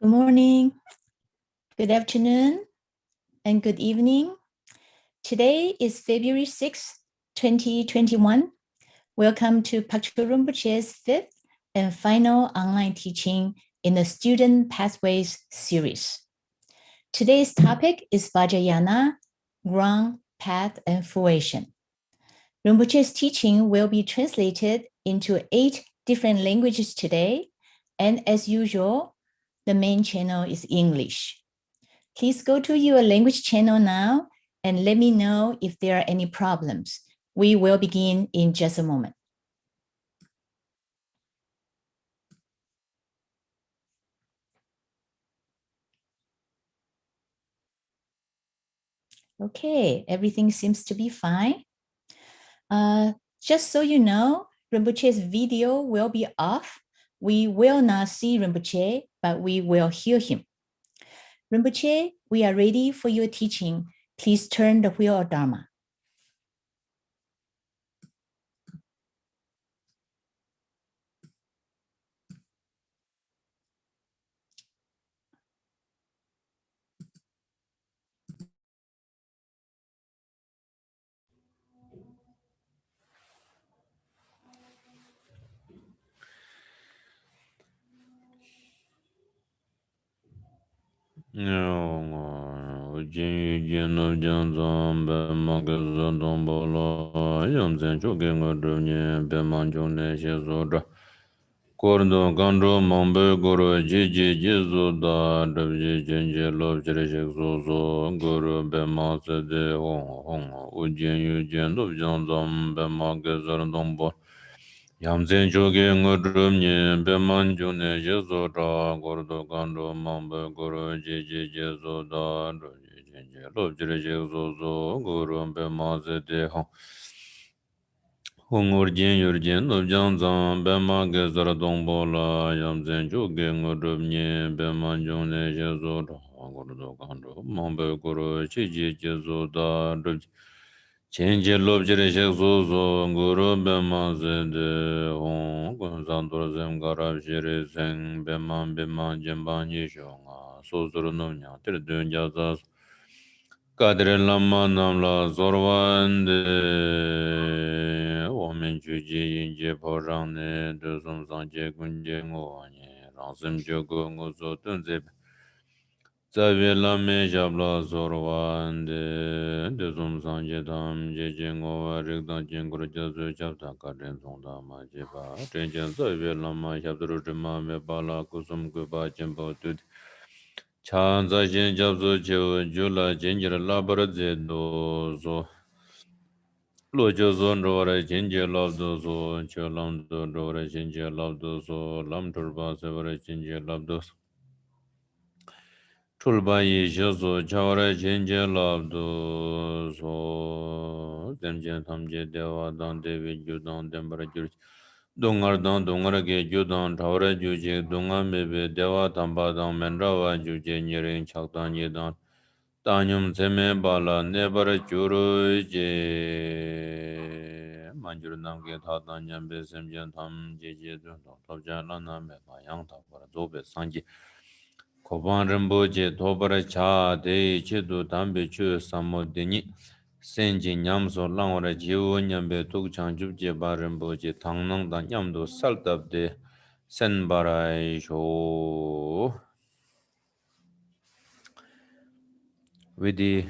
Good morning, good afternoon, and good evening. Today is February 6, 2021. Welcome to Pakcho Rinpoche's fifth and final online teaching in the Student Pathways series. Today's topic is Vajrayana, ground, path, and fruition. Rinpoche's teaching will be translated into 8 different languages today, and as usual, the main channel is English. Please go to your language channel now and let me know if there are any problems. We will begin in just a moment. Okay, everything seems to be fine. Just so you know, Rinpoche's video will be off. We will not see Rinpoche, but we will hear him. Rinpoche, we are ready for your teaching. Please turn the wheel of Dharma. Cordo Gandro Mambe Goro Gigi Gizo da Davji Genje Love Jereshek Zozo Goro Bema Sede Hong Hong Ujien Yujen Love Janzam Bema Gezar Dombo Yamzen Joge Ngodrum Nye Beman June Jezo da Gordo Gandro Mambe Goro Gigi Jezo da Davji Genje Love Jereshek Zozo Goro Bema Sede Hong Hongurjin Yurjin Lubjan Zan Bema Gezara Dongbola Yamzen Joge Ngurubnye Bema Jone Jezo Da Gurdo Gando Mambe Guru Chiji Jezo Da Rubj Chenje Lobjere Shekzo Zo Guru Bema Zede Hong Gunzandur Zem Garab Jere Zeng Bema Bema Jemban Yishonga Sozuru Nomnya Tirdun Jazaz Kadre Lama Namla Zorwande Omen Juji Inje Porane Duzum Sanje Gunje Ngoanye Ransim Jogo Ngozo Tunzeb Zavi Lame Jabla Zorwande Duzum Sanje Tam Jeje Ngova Rigdan Jenguru Jazu Chabta Kadren Zonda Majeba Tenjen Zavi Lama Jabduru Jima Me Bala Kusum Guba Jembo Tud Chanza Jen Jabzo Jew Jula Jenjir Labradze Dozo Lojo Zon Rora Jenje Labdozo Cholamdo Rora Jenje Labdozo Lam Turba Severa Jenje Labdos Tulba Yi Jozo Chawara Jenje Labdozo Zemjen Tamje Dewa Dan Devi Judan Dembra Jurich Dongar Dan Dongar Ge Judan Tawara Juje Donga Mebe Dewa Tamba Dan Menrawa Juje Nyering Chakdan Yedan Tanyum Zeme Bala Nebara Juru Je Manjur Namge Tatan Yambe Semjan Tam Jeje Topja Lana Meba Yang Tapara Zobe Sanji Koban Rinpoche Tobara Cha De Chidu Tambe Chu Samo Deni Senji Nyamso Langwara Jiwo Nyambe Tuk Chanjub Je Ba Rinpoche Tangnang Dan Nyamdo Saltab De Sen Barai Sho with the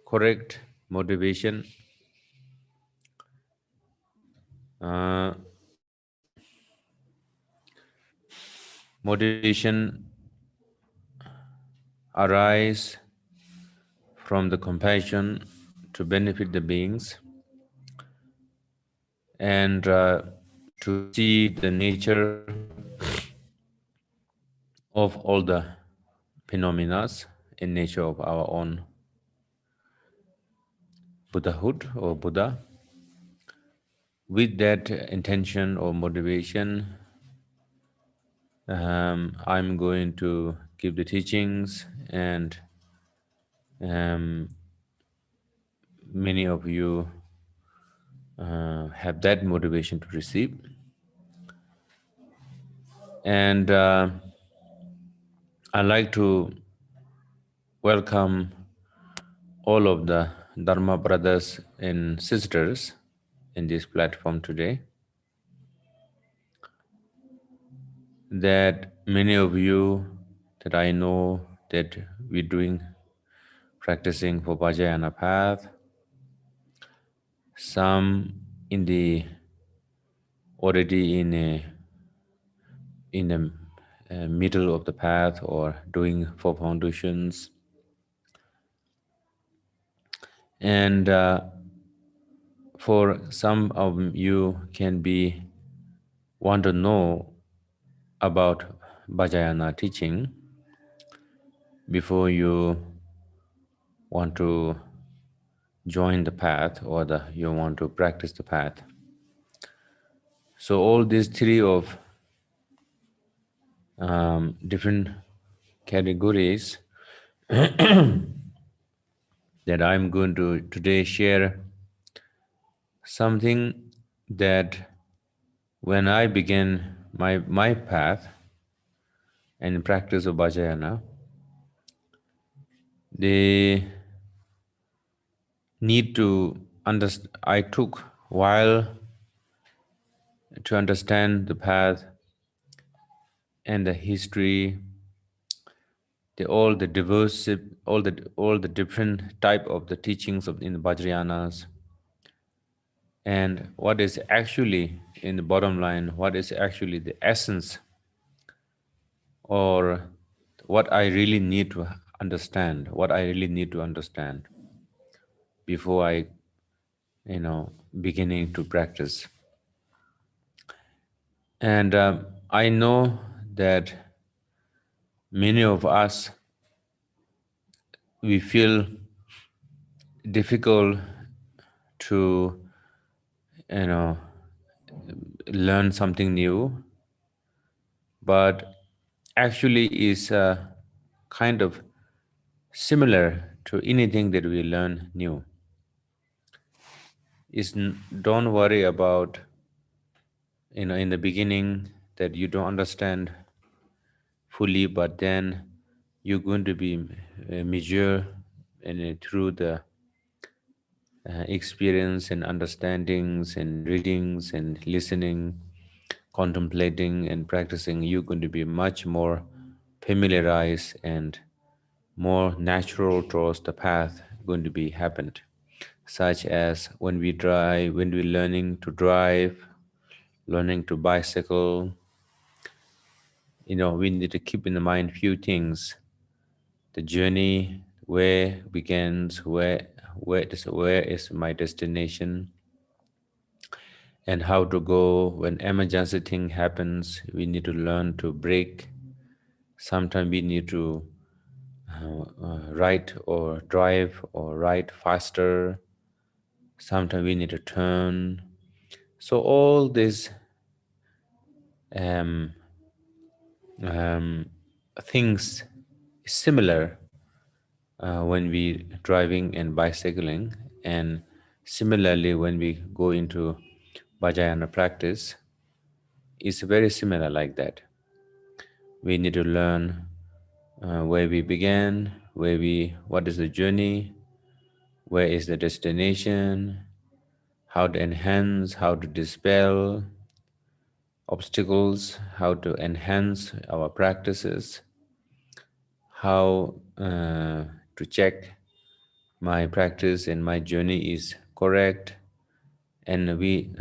correct motivation motivation arise from the compassion to benefit the beings and to see the nature of all the phenomena in nature of our own Buddhahood or Buddha. With that intention or motivation, I'm going to give the teachings, and many of you have that motivation to receive. And I'd like to welcome all of the Dharma brothers and sisters in this platform today. That many of you that I know that we're doing practicing for Vajrayana path, some in the already in the middle of the path or doing for foundations, and for some of you can be want to know about Vajrayana teaching before you want to join the path or you want to practice the path. So all these three of different categories that I'm going to today share something that when I began my path and practice of Vajrayana, they need to understand. I took while to understand the path and the history, all the diverse, all the different type of the teachings of in the Vajrayanas, and what is actually in the bottom line, what is actually the essence, or what I really need to understand, before I, beginning to practice. And I know that many of us, we feel difficult to, learn something new, but actually is kind of similar to anything that we learn new. Don't worry about, in the beginning that you don't understand fully, but then you're going to be measure and through the experience and understandings and readings and listening, contemplating and practicing, you're going to be much more familiarized and more natural towards the path going to be happened. Such as when we drive, when we're learning to drive, learning to bicycle, we need to keep in mind few things. The journey, where begins, where is my destination, and how to go. When emergency thing happens, we need to learn to brake. Sometimes we need to ride or drive or ride faster. Sometimes we need to turn. So all these um, things similar when we driving and bicycling, and similarly when we go into Vajrayana practice, it's very similar like that. We need to learn where we began, what is the journey, where is the destination, how to enhance, how to dispel obstacles, how to enhance our practices, how to check my practice and my journey is correct, and we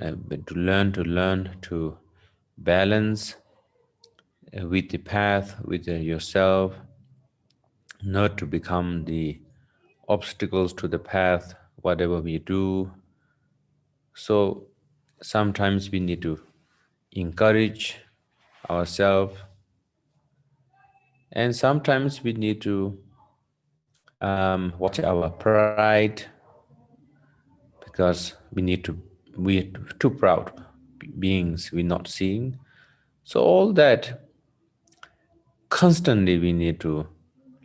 to learn to balance with the path, with yourself, not to become the obstacles to the path, whatever we do. So sometimes we need to encourage ourselves, and sometimes we need to watch our pride, because we're too proud beings, we're not seeing. So all that constantly we need to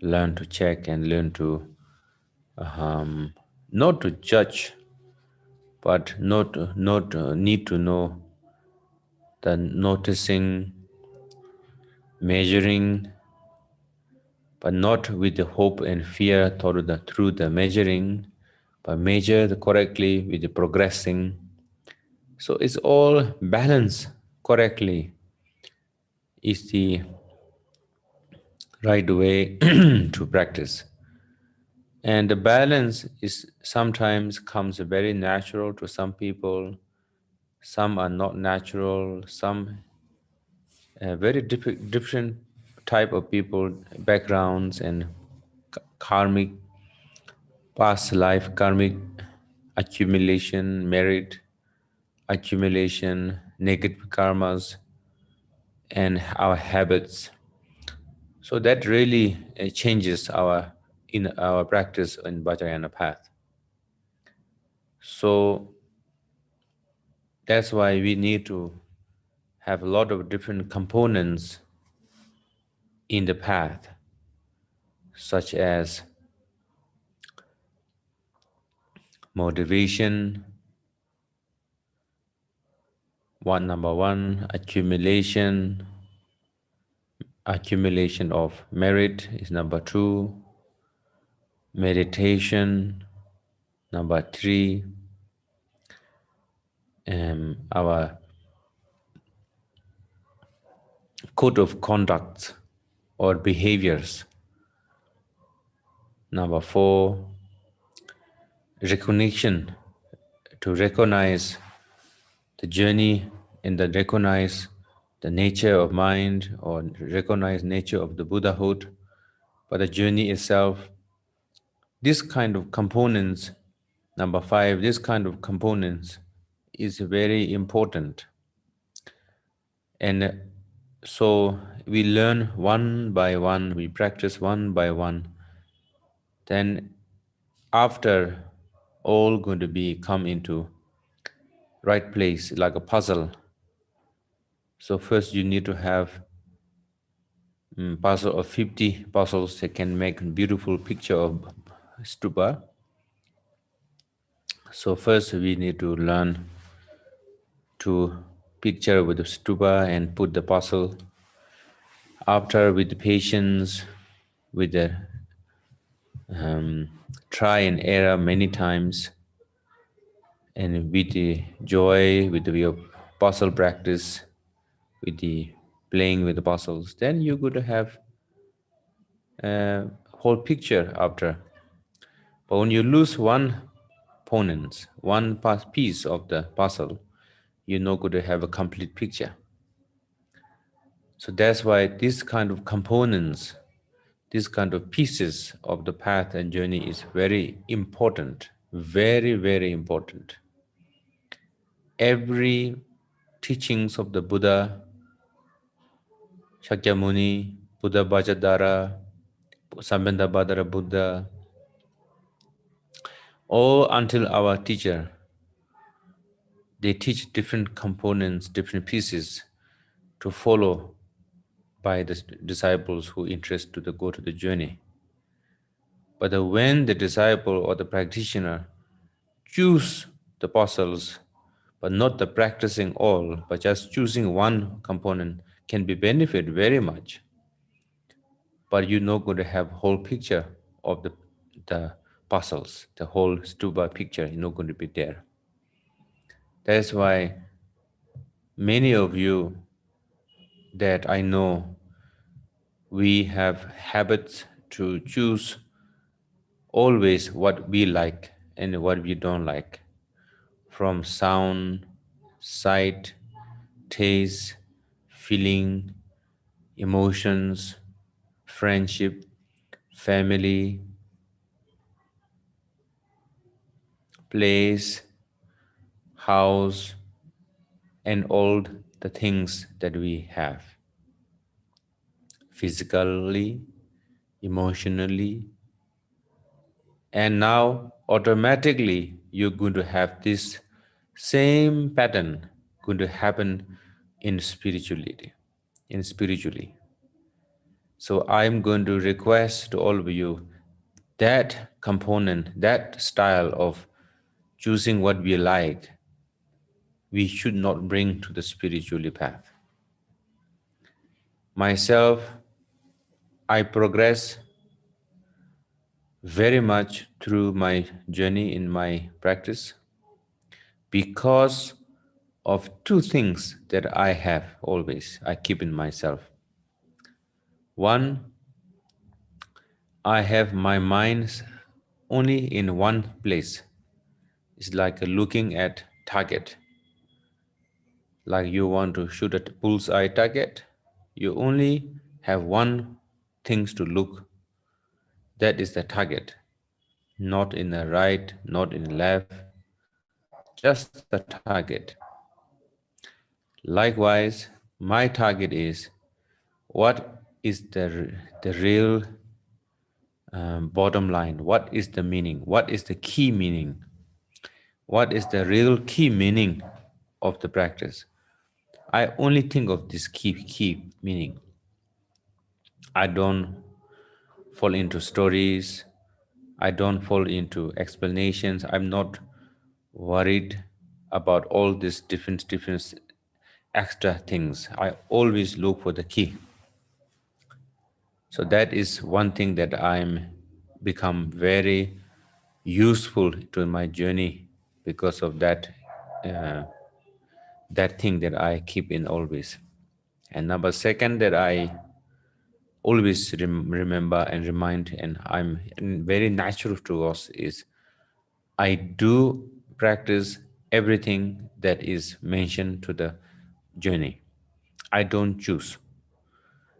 learn to check and learn to not to judge, but not need to know the noticing, measuring, but not with the hope and fear through the measuring, but measure correctly with the progressing. So it's all balanced correctly is the right way to practice. And the balance is sometimes comes very natural to some people. Some are not natural. Some very different type of people, backgrounds and karmic past life, karmic accumulation, merit accumulation, negative karmas, and our habits. So that really changes our practice in Vajrayana path. So that's why we need to have a lot of different components in the path, such as motivation, number one, accumulation of merit is number two, meditation, number three, our code of conduct or behaviors, number four, recognition, to recognize the journey and then recognize the nature of mind or recognize nature of the Buddhahood, but the journey itself. This kind of components, number five, this kind of components is very important. And so we learn one by one, we practice one by one. Then after all going to be come into right place like a puzzle. So first you need to have puzzle of 50 puzzles that can make a beautiful picture of stupa. So first we need to learn to picture with the stupa and put the puzzle. After with patience, with the try and error many times, and with the joy, with your puzzle practice, with the playing with the puzzles, then you're going to have a whole picture after. But when you lose one component, one piece of the puzzle, you're not going to have a complete picture. So that's why this kind of components, this kind of pieces of the path and journey is very important, very, very important. Every teachings of the Buddha, Shakyamuni, Buddha Vajradhara, Sambandhabhadra Buddha, all until our teacher, they teach different components, different pieces to follow by the disciples who interest to go to the journey. But when the disciple or the practitioner choose the apostles, but not the practicing all, but just choosing one component can be benefit very much. But you're not going to have whole picture of the apostles, the whole stupa picture is not going to be there. That's why many of you that I know, we have habits to choose always what we like and what we don't like, from sound, sight, taste, feeling, emotions, friendship, family, place, house, and all the things that we have, physically, emotionally. And now automatically you're going to have this same pattern going to happen in spirituality, in spiritually. So I'm going to request to all of you that component, that style of choosing what we like, we should not bring to the spiritual path. Myself, I progress very much through my journey in my practice because of two things that I have always, I keep in myself. One, I have my mind only in one place. It's like looking at target. Like you want to shoot at bullseye target, you only have one things to look. That is the target. Not in the right, not in the left, just the target. Likewise, my target is what is the real bottom line? What is the meaning? What is the key meaning? What is the real key meaning of the practice? I only think of this key meaning. I don't fall into stories. I don't fall into explanations. I'm not worried about all these different extra things. I always look for the key. So that is one thing that I'm become very useful to my journey because of uh, that thing that I keep in always. And number second that I always remember and remind, and I'm very natural to us is I do practice everything that is mentioned to the journey. I don't choose.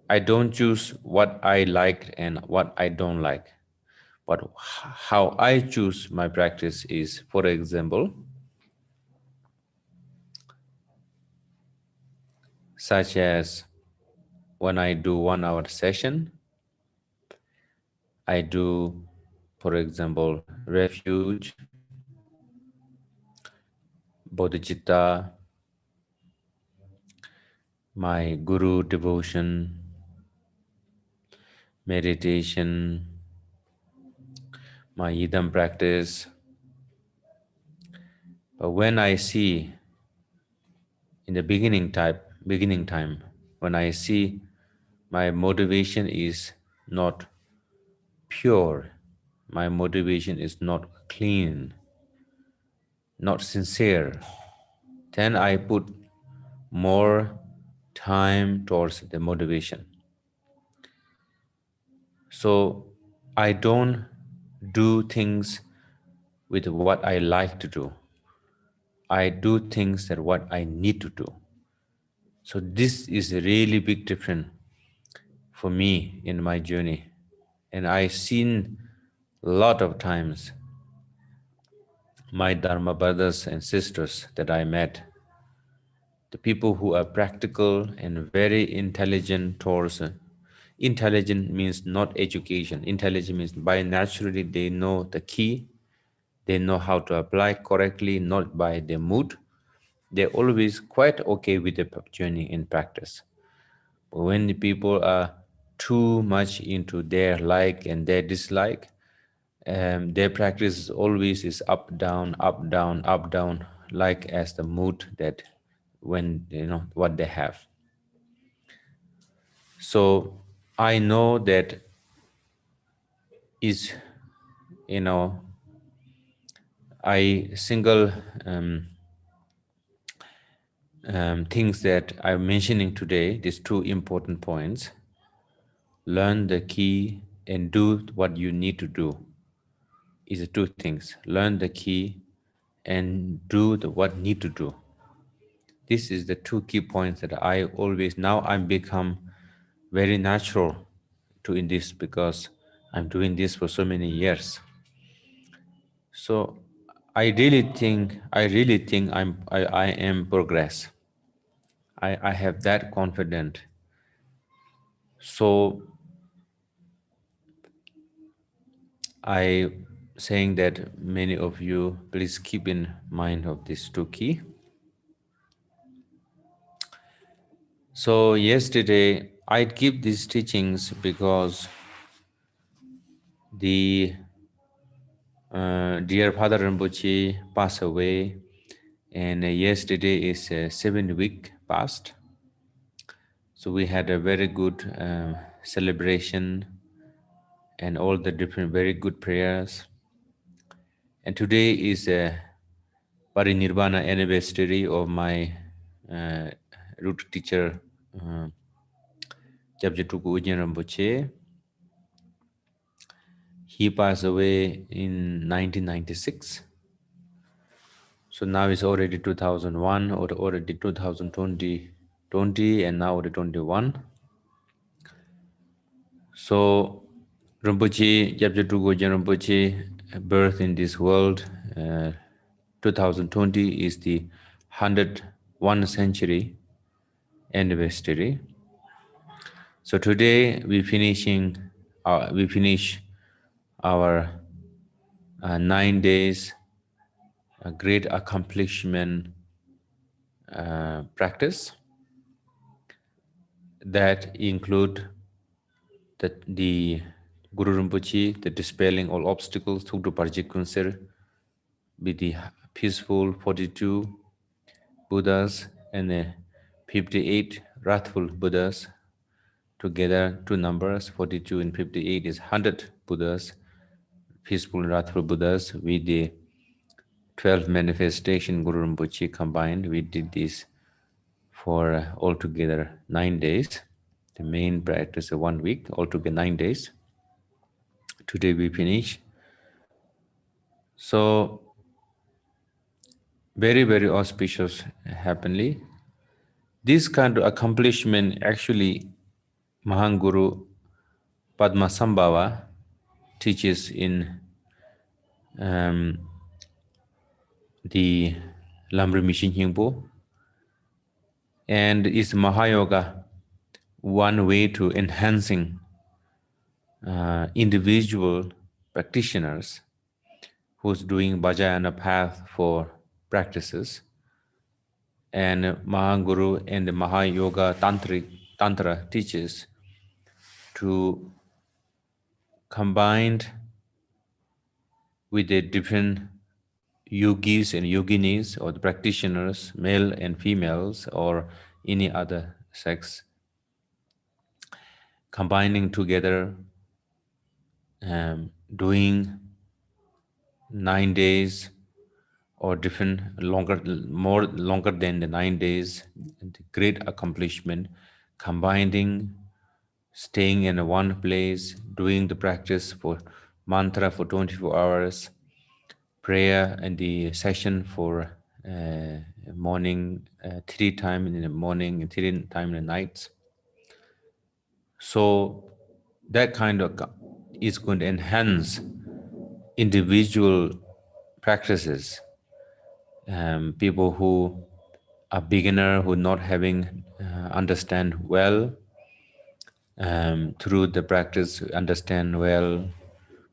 I don't choose what I like and what I don't like. But how I choose my practice is, for example, such as when I do 1 hour session, I do, for example, refuge, bodhicitta, my guru devotion, meditation, my yidam practice. But when I see in the beginning time, when I see my motivation is not pure, my motivation is not clean, not sincere, then I put more time towards the motivation. So I don't do things with what I like to do. I do things that what I need to do. So this is a really big difference for me in my journey. And I've seen a lot of times my Dharma brothers and sisters that I met, the people who are practical and very intelligent towards intelligent means not education. Intelligent means by naturally they know the key, they know how to apply correctly, not by their mood. They're always quite okay with the journey in practice. But when the people are too much into their like and their dislike, their practice is always is up, down, up, down, up, down, like as the mood that when what they have. So I know that is you know I single things that I'm mentioning today, these two important points: learn the key and do what you need to do. Is the two things: learn the key and do what need to do. This is the two key points that I always now I'm become very natural to in this because I'm doing this for so many years. So I really think I am progress. I have that confident. So I saying that many of you please keep in mind of this two key. So yesterday I give these teachings because the dear Father Rinpoche passed away, and yesterday is 7 week past. So we had a very good celebration and all the different very good prayers. And today is a Parinirvana anniversary of my root teacher, Jabjatuku Ujjan Rinpoche. He passed away in 1996. So now it's already 2001 or already 2020, and now already 21. So Rinpoche, Gyabjatu Gojen Rinpoche, birth in this world, 2020 is the 101 century anniversary. So today we finish our 9 days great accomplishment practice that include the Guru Rinpoche, the dispelling all obstacles through the Parjikunsir, with the peaceful 42 Buddhas and the 58 wrathful Buddhas. Together, two numbers, 42 and 58 is 100 Buddhas, peaceful and wrathful Buddhas, with the 12 manifestation Guru Rinpoche combined. We did this for altogether 9 days. The main practice of 1 week, altogether 9 days. Today we finish. So, very, very auspicious, heavenly. This kind of accomplishment actually Mahanguru Padmasambhava teaches in the Lamri Mishin Hingpo, and is Mahayoga one way to enhancing individual practitioners who's doing Vajrayana path for practices, and Mahaguru and the Mahayoga Tantra teaches to combine with the different yogis and yoginis or the practitioners, male and females or any other sex, combining together, doing 9 days or different longer than the 9 days, the great accomplishment, combining, staying in one place, doing the practice for mantra for 24 hours, prayer and the session for morning, 3 times in the morning and 3 times in the night. So that kind of is going to enhance individual practices. People who are beginner, who not having understand well, through the practice understand well.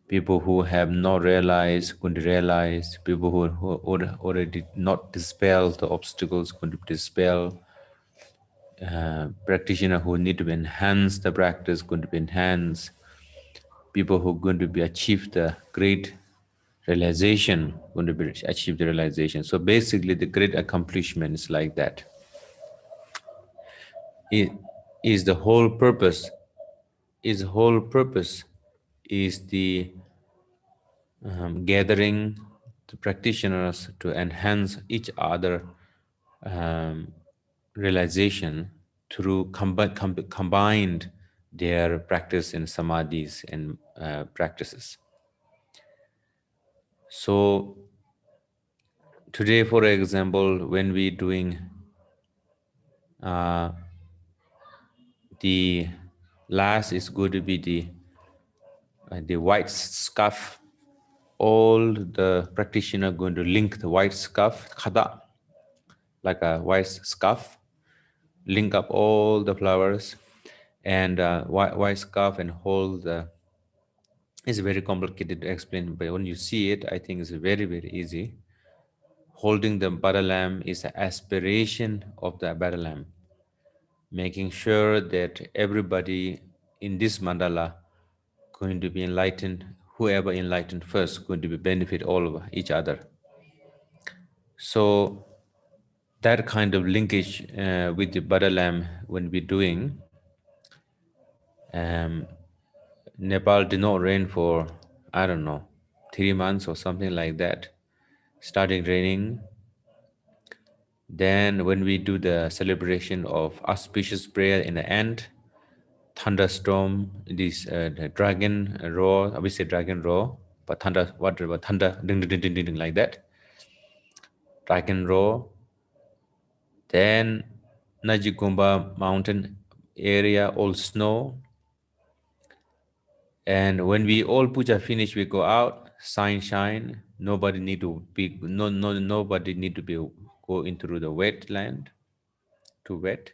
People who have not realized, going to realize. People who already not dispel the obstacles, going to dispel. Practitioner who need to enhance the practice, going to be enhanced. People who are going to be achieve the great realization, going to be achieve the realization. So basically, the great accomplishment is like that. It is the whole purpose. Is whole purpose is the gathering the practitioners to enhance each other realization through combined their practice in samadhis and practices. So today, for example, when we doing the last is going to be the white scarf. All the practitioner going to link the white scarf, khada, like a white scarf, link up all the flowers and white scarf and hold the. It's very complicated to explain, but when you see it, I think it's very, very easy. Holding the butter lamp is an aspiration of the butter lamp, making sure that everybody in this mandala going to be enlightened. Whoever enlightened first going to be benefit all of each other. So that kind of linkage with the butter lamp when we're doing, Nepal did not rain for, I don't know, 3 months or something like that. Starting raining. Then when we do the celebration of auspicious prayer in the end, thunderstorm, this the dragon roar, we say dragon roar, but thunder, what, thunder, ding, ding, ding, ding, ding, ding, like that. Dragon roar. Then Najikumba mountain area, all snow. And when we all puja finish, we go out, shine. Nobody need to be nobody need to be go into the wetland to wet.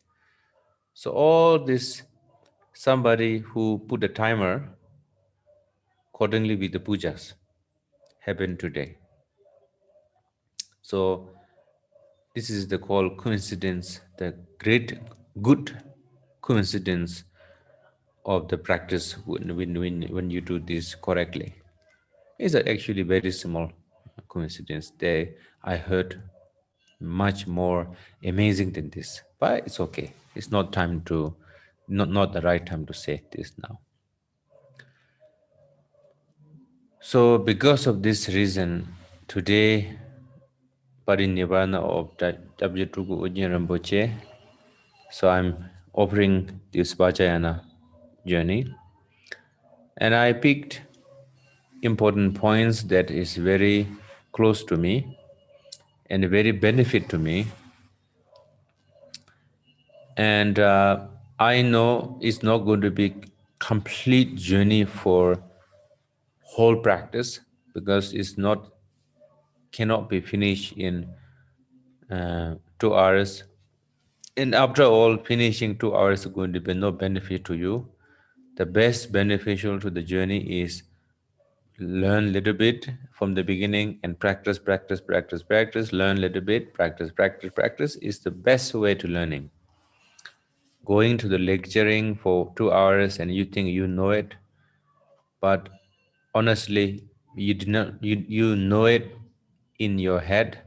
So all this, somebody who put a timer accordingly with the pujas happen today. So this is the called coincidence, the great good coincidence of the practice when you do this correctly. It's actually very small coincidence. I heard much more amazing than this, but it's okay. It's not time to, not the right time to say this now. So because of this reason, today Parinirvana of W. Ujjayi Rinpoche, so I'm offering this Vajrayana journey, and I picked important points that is very close to me and very benefit to me. And I know it's not going to be complete journey for whole practice, because it's not cannot be finished in 2 hours. And after all, finishing 2 hours is going to be no benefit to you. The best beneficial to the journey is learn a little bit from the beginning and practice, learn a little bit, practice is the best way to learning. Going to the lecturing for 2 hours and you think you know it, but honestly, you did not, you know it in your head,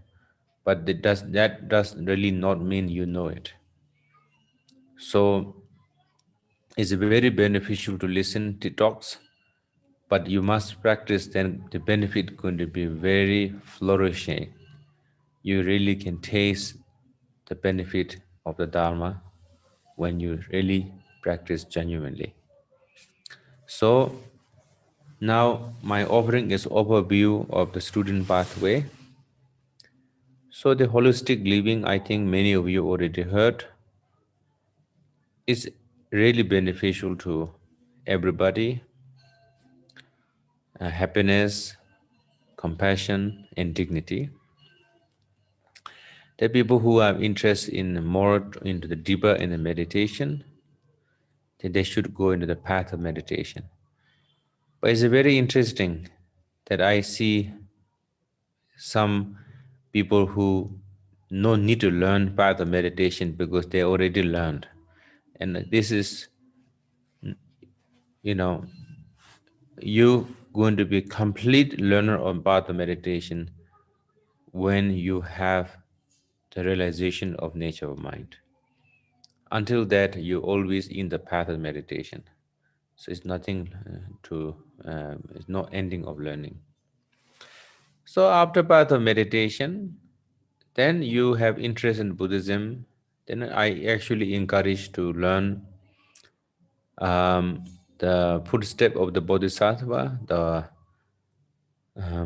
but that does really not mean you know it. So it's very beneficial to listen to talks, but you must practice, then the benefit going to be very flourishing. You really can taste the benefit of the Dharma when you really practice genuinely. So now my offering is overview of the student pathway. So the holistic living, I think many of you already heard, is really beneficial to everybody. Happiness, compassion, and dignity. The people who have interest in more into the deeper in the meditation, then they should go into the path of meditation. But it's very interesting that I see some people who no need to learn path of meditation because they already learned. And this is, you know, you going to be complete learner on path of meditation when you have the realization of nature of mind. Until that, you always in the path of meditation. So it's nothing it's no ending of learning. So after path of meditation, then you have interest in Buddhism, then I actually encourage to learn the footstep of the Bodhisattva, the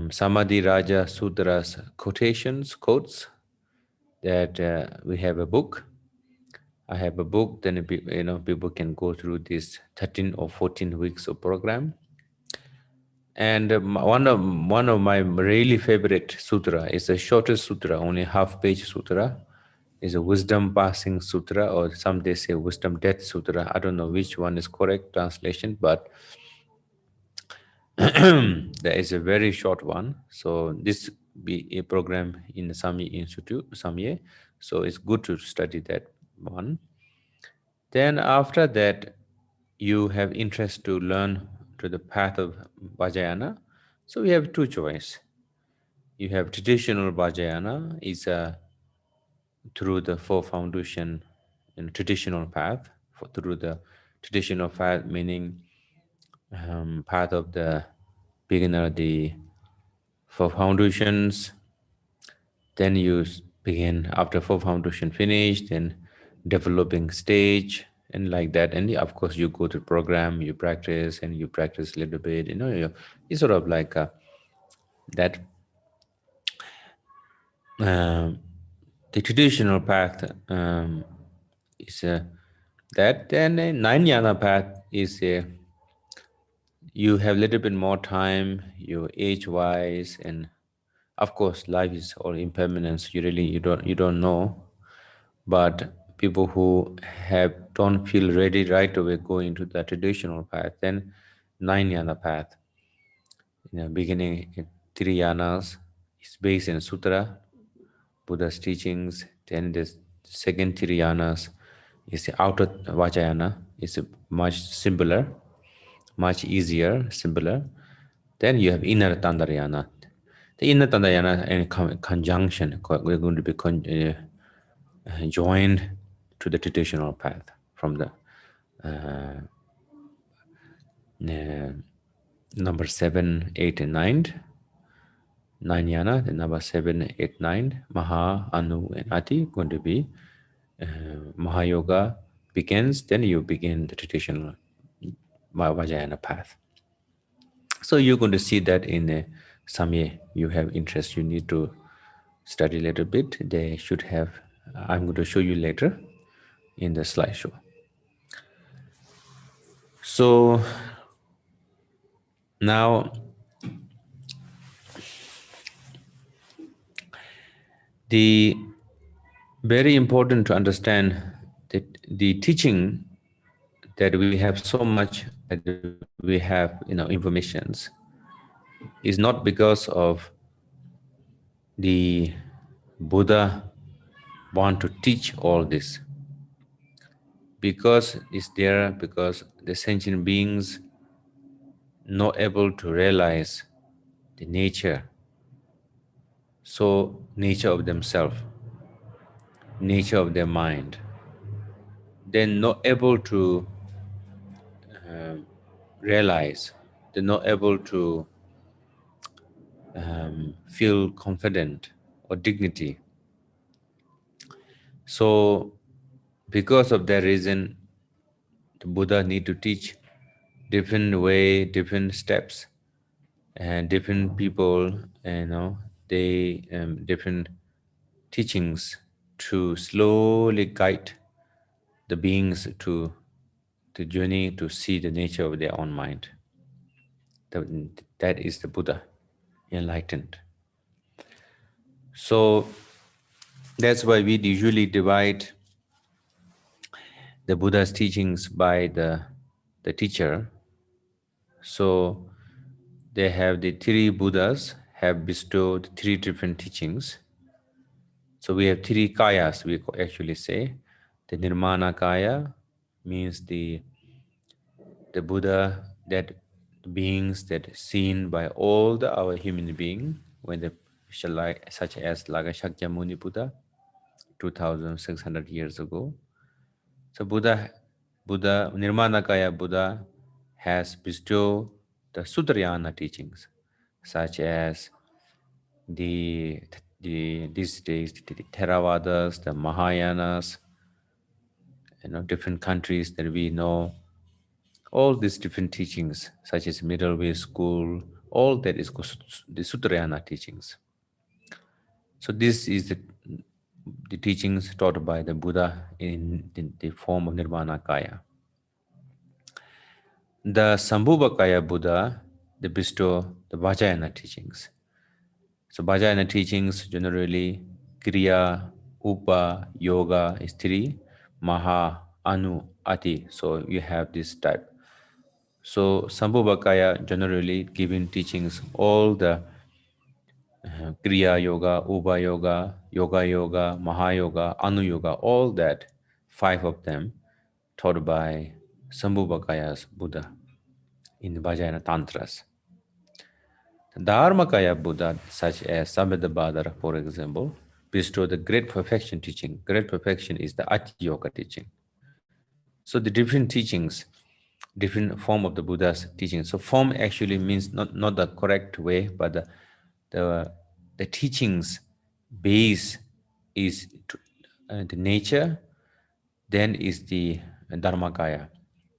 Samadhi Raja Sutras quotes, that we have a book. I have a book, then people can go through this 13 or 14 weeks of program. And one of my really favorite sutra is the shortest sutra, only half-page sutra, is a wisdom passing sutra, or some they say wisdom death sutra. I don't know which one is correct translation, but there is a very short one. So this be a program in the Samye Institute, Samye. So it's good to study that one. Then after that, you have interest to learn to the path of Vajrayana. So we have two choices. You have traditional Vajrayana, is through the four foundation in traditional path. Through the traditional path, meaning part of the beginner, the four foundations. Then you begin after four foundation finished, then developing stage and like that. And of course, you go to program, you practice, and you practice a little bit. It's sort of like that. Um, the traditional path is that. Then nine yana path is you have a little bit more time, you age wise, and of course, life is all impermanence. You don't know. But people who don't feel ready right away go into the traditional path. Then nine yana path. In the beginning, three yanas is based in sutra, Buddha's teachings. Then the second three yanas is the outer Vajrayana. It's much simpler, much easier, simpler. Then you have inner Tandarayana. The inner Tandarayana in conjunction, we're going to be joined to the traditional path from the uh, number 7, 8, and 9. Nine yana, the number 7, 8, 9, Maha, Anu, and Ati going to be Mahayoga begins, then you begin the traditional Vajrayana path. So you're going to see that in Samye. You have interest, you need to study a little bit. They should have, I'm going to show you later in the slideshow. So now the very important to understand that the teaching that we have so much that we have informations is not because of the Buddha want to teach all this, because it's there because the sentient beings not able to realize the nature of themselves, nature of their mind. They're not able to realize, they're not able to feel confident or dignity. So because of that reason, the Buddha need to teach different way, different steps, and different people, they different teachings to slowly guide the beings to the journey to see the nature of their own mind. That is the Buddha, enlightened. So that's why we usually divide the Buddha's teachings by the teacher. So they have the three Buddhas have bestowed three different teachings. So we have three kayas, we actually say. The Nirmana Kaya means the Buddha, that beings that seen by all our human being, when the such as Laga Shakyamuni Buddha, 2,600 years ago. So Buddha, Nirmanakaya Buddha has bestowed the Sutrayana teachings, such as these days the Theravadas, the Mahayanas, different countries that we know, all these different teachings, such as middle way school, all that is the Sutrayana teachings. So this is the teachings taught by the Buddha in the form of Nirmanakaya. The Sambhuvakaya Buddha, they bestow the Vajrayana teachings. So Vajrayana teachings generally Kriya, Upa, Yoga is 3, Maha, Anu, Ati. So you have this type. So Sambhuvakaya generally giving teachings all the Kriya Yoga, Upa Yoga, Yoga Yoga, Mahayoga, Anu Yoga, all that, 5 of them taught by Sambhuvakaya's Buddha in the Vajrayana Tantras. The Dharmakaya Buddha, such as Sambhadabhadara, for example, bestow the great perfection teaching. Great perfection is the Ati Yoga teaching. So the different teachings, different form of the Buddha's teaching. So form actually means not the correct way, but the teachings base is the nature, then is the Dharmakaya.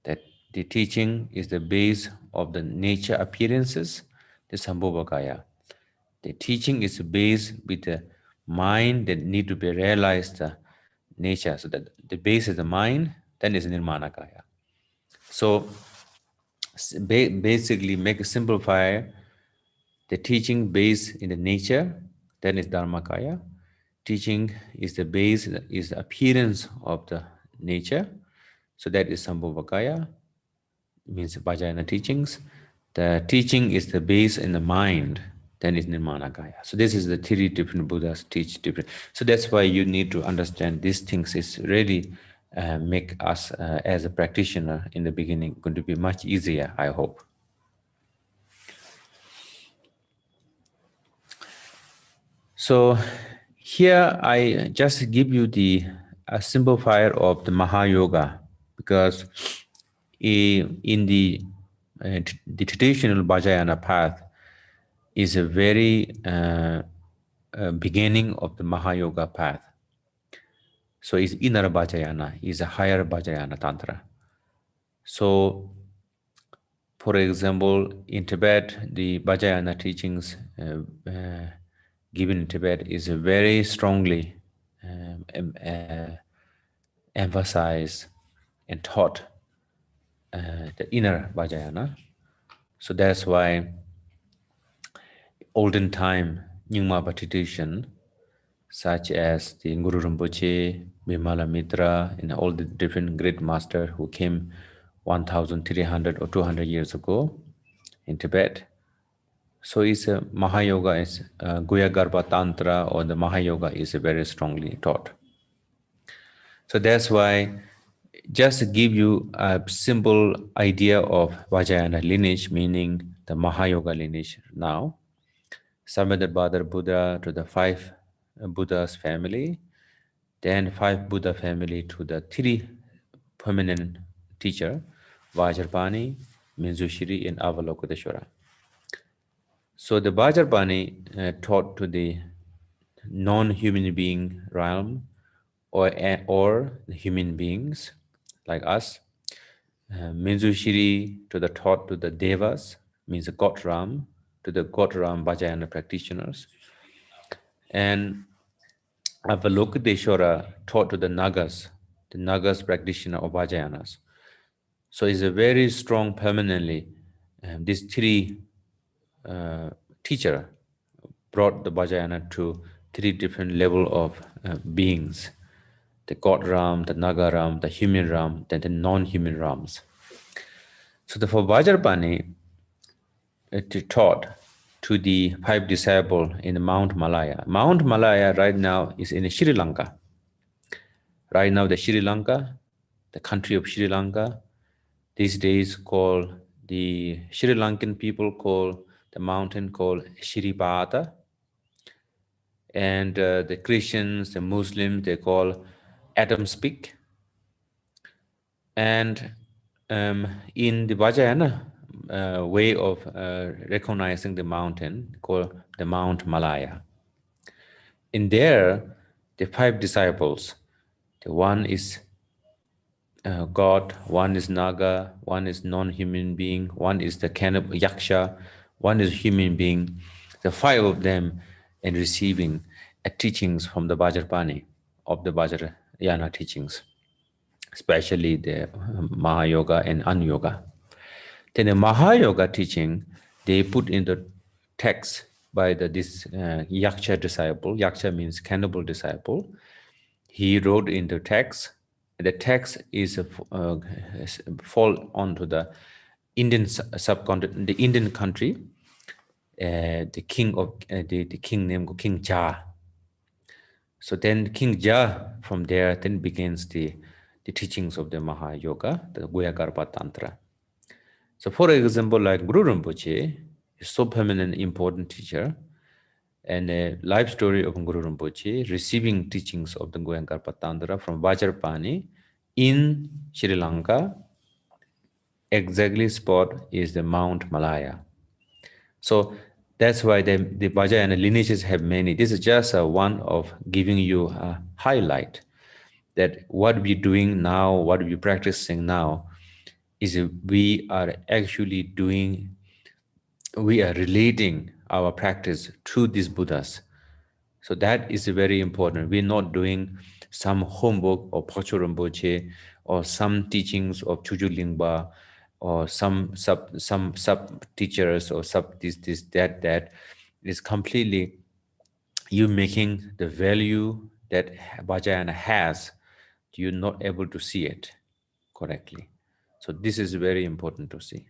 That the teaching is the base of the nature appearances, the Sambhogakaya. The teaching is based with the mind that need to be realized nature. So that the base is the mind, then is Nirmanakaya. So basically make simplify the teaching base in the nature, then is Dharmakaya. Teaching is the base, is the appearance of the nature. So that is Sambhogakaya, means Vajrayana teachings. The teaching is the base in the mind, then is Nirmanakaya. So this is the three different Buddhas teach different. So that's why you need to understand these things. Is really make us as a practitioner in the beginning going to be much easier, I hope. So here I just give you the simplifier of the Mahayoga, because in the traditional Vajrayana path is a very beginning of the Mahayoga path. So it's inner Vajrayana, is a higher Vajrayana Tantra. So for example, in Tibet, the Vajrayana teachings given in Tibet is very strongly emphasized and taught the inner Vajrayana. So that's why olden time Nyingma tradition, such as the Guru Rinpoche, Bimala Mitra, and all the different great masters who came 1,300 or 200 years ago in Tibet. So it's a Mahayoga, is Guhyagarbha Tantra, or the Mahayoga is very strongly taught. So that's why just to give you a simple idea of Vajrayana lineage, meaning the Mahayoga lineage now. Samedabhadra Buddha to the 5 Buddhas family, then 5 Buddha family to the 3 permanent teacher, Vajrapani, Minzushri, and Avalokiteshvara. So the Vajrapani taught to the non-human being realm, or the human beings like us. Minzushri to the taught to the Devas, means the God Ram, to the God Ram Vajrayana practitioners. And Avalokiteshvara taught to the Nagas practitioner of Vajrayanas. So it's a very strong permanently. These 3 teacher brought the Vajrayana to 3 different level of beings. The God Ram, the Naga Ram, the human Ram, then the non-human Rams. So for Vajrapani, it taught to the 5 disciples in Mount Malaya. Mount Malaya right now is in Sri Lanka. Right now the Sri Lanka, the country of Sri Lanka, these days called the Sri Lankan people call the mountain called Shiripata. And the Christians, the Muslims, they call Adam's Peak. And in the Vajrayana way of recognizing the mountain, called the Mount Malaya. In there, the 5 disciples, the one is God, one is Naga, one is non-human being, one is the cannibal Yaksha, one is human being. The 5 of them in receiving teachings from the Vajrapani, of the Vajrayana teachings, especially the Mahayoga and Anyoga. Then the Mahayoga teaching, they put in the text by this Yaksha disciple. Yaksha means cannibal disciple. He wrote in the text. The text is fall onto the Indian subcontinent, the Indian country. The king of the king named King Ja. So then King Ja, from there, then begins the teachings of the Mahayoga, the Guhyagarbha Tantra. So for example, like Guru Rinpoche is so permanent, important teacher, and a life story of Guru Rinpoche receiving teachings of the Guhyagarbha Tantra from Vajrapani in Sri Lanka. exactly spot is the Mount Malaya. So that's why the Vajrayana lineages have many. This is just one of giving you a highlight that what we're doing now, what we're practicing now, is we are actually doing, we are relating our practice to these Buddhas. So that is very important. We're not doing some homework of Pacho Rinpoche or some teachings of Chuju Lingpa or some sub teachers or sub this that is completely you making the value that Vajrayana has, you're not able to see it correctly. So this is very important to see.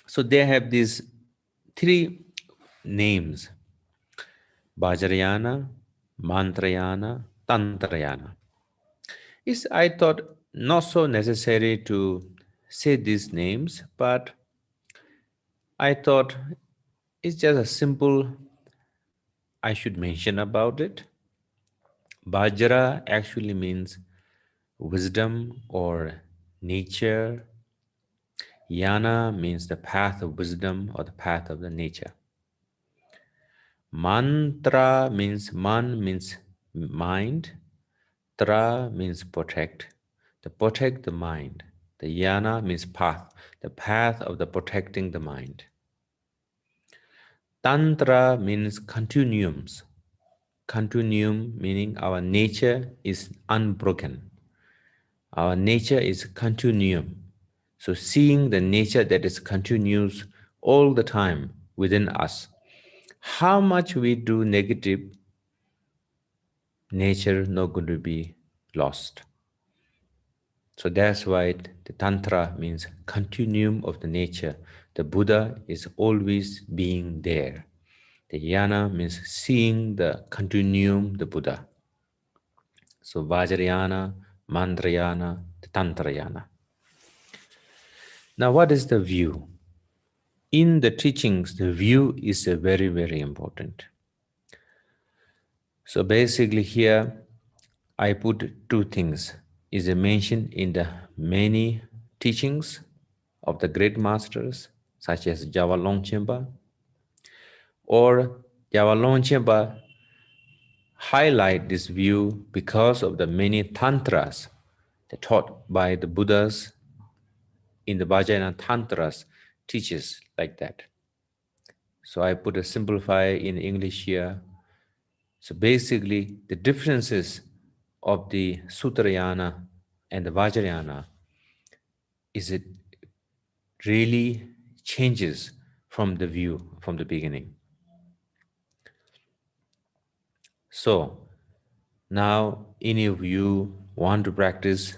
So they have these three names: Vajrayana, Mantrayana, Tantrayana. It's, I thought, not so necessary to say these names, but I thought it's just a simple, I should mention about it. Vajra actually means wisdom or nature. Yana means the path of wisdom or the path of the nature. Mantra means man means mind. Tra means protect. To protect the mind. The yana means path, the path of the protecting the mind. Tantra means continuums. Continuum meaning our nature is unbroken. Our nature is continuum. So seeing the nature that is continuous all the time within us. How much we do negative, nature not going to be lost. So that's why the Tantra means continuum of the nature. The Buddha is always being there. The Yana means seeing the continuum, the Buddha. So Vajrayana, Mantrayana, the Tantrayana. Now what is the view? In the teachings, the view is very, very important. So basically here, I put two things. Is mentioned in the many teachings of the great masters, such as Java Longchenpa, or Java Longchenpa highlight this view because of the many tantras taught by the Buddhas in the Vajrayana tantras teaches like that. So I put a simplify in English here. So basically, the differences of the Sutrayana and the Vajrayana is it really changes from the view from the beginning. So now any of you want to practice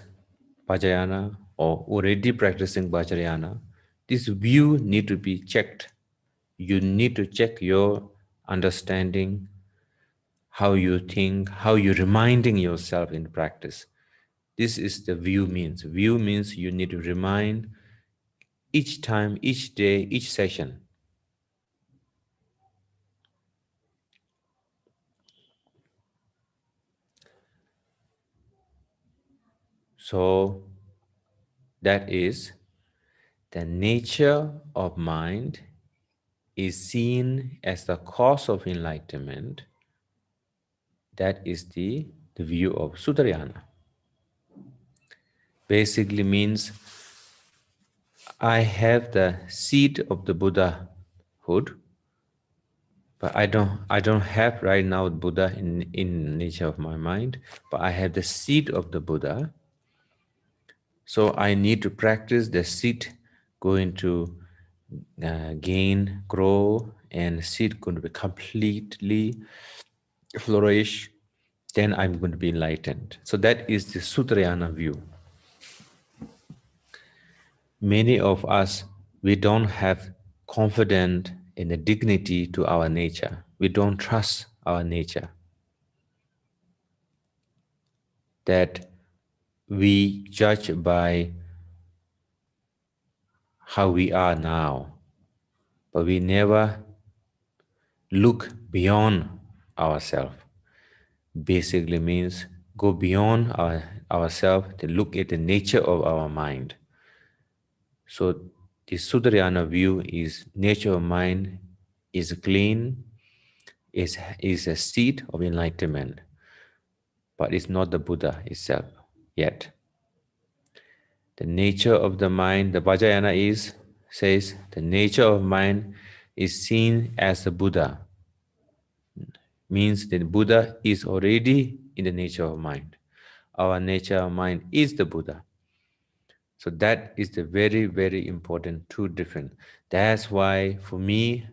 Vajrayana or already practicing Vajrayana, this view need to be checked. You need to check your understanding, how you think, how you're reminding yourself in practice. This is the view means. View means you need to remind each time, each day, each session. So that is the nature of mind is seen as the cause of enlightenment. That is the view of Sutrayana. Basically means I have the seed of the Buddhahood, but I don't have right now Buddha in nature of my mind, but I have the seed of the Buddha. So I need to practice the seed going to gain, grow, and seed going to be completely flourish. Then I'm going to be enlightened. So that is the Sutrayana view. Many of us, we don't have confidence in the dignity to our nature. We don't trust our nature. That we judge by how we are now, but we never look beyond ourselves. Basically means go beyond ourselves to look at the nature of our mind. So the Sudarayana view is nature of mind is clean, is a seat of enlightenment, but it's not the Buddha itself yet. The nature of the mind, the Vajrayana says the nature of mind is seen as the Buddha, means that Buddha is already in the nature of mind. Our nature of mind is the Buddha. So that is the very, very important two different. That's why for me,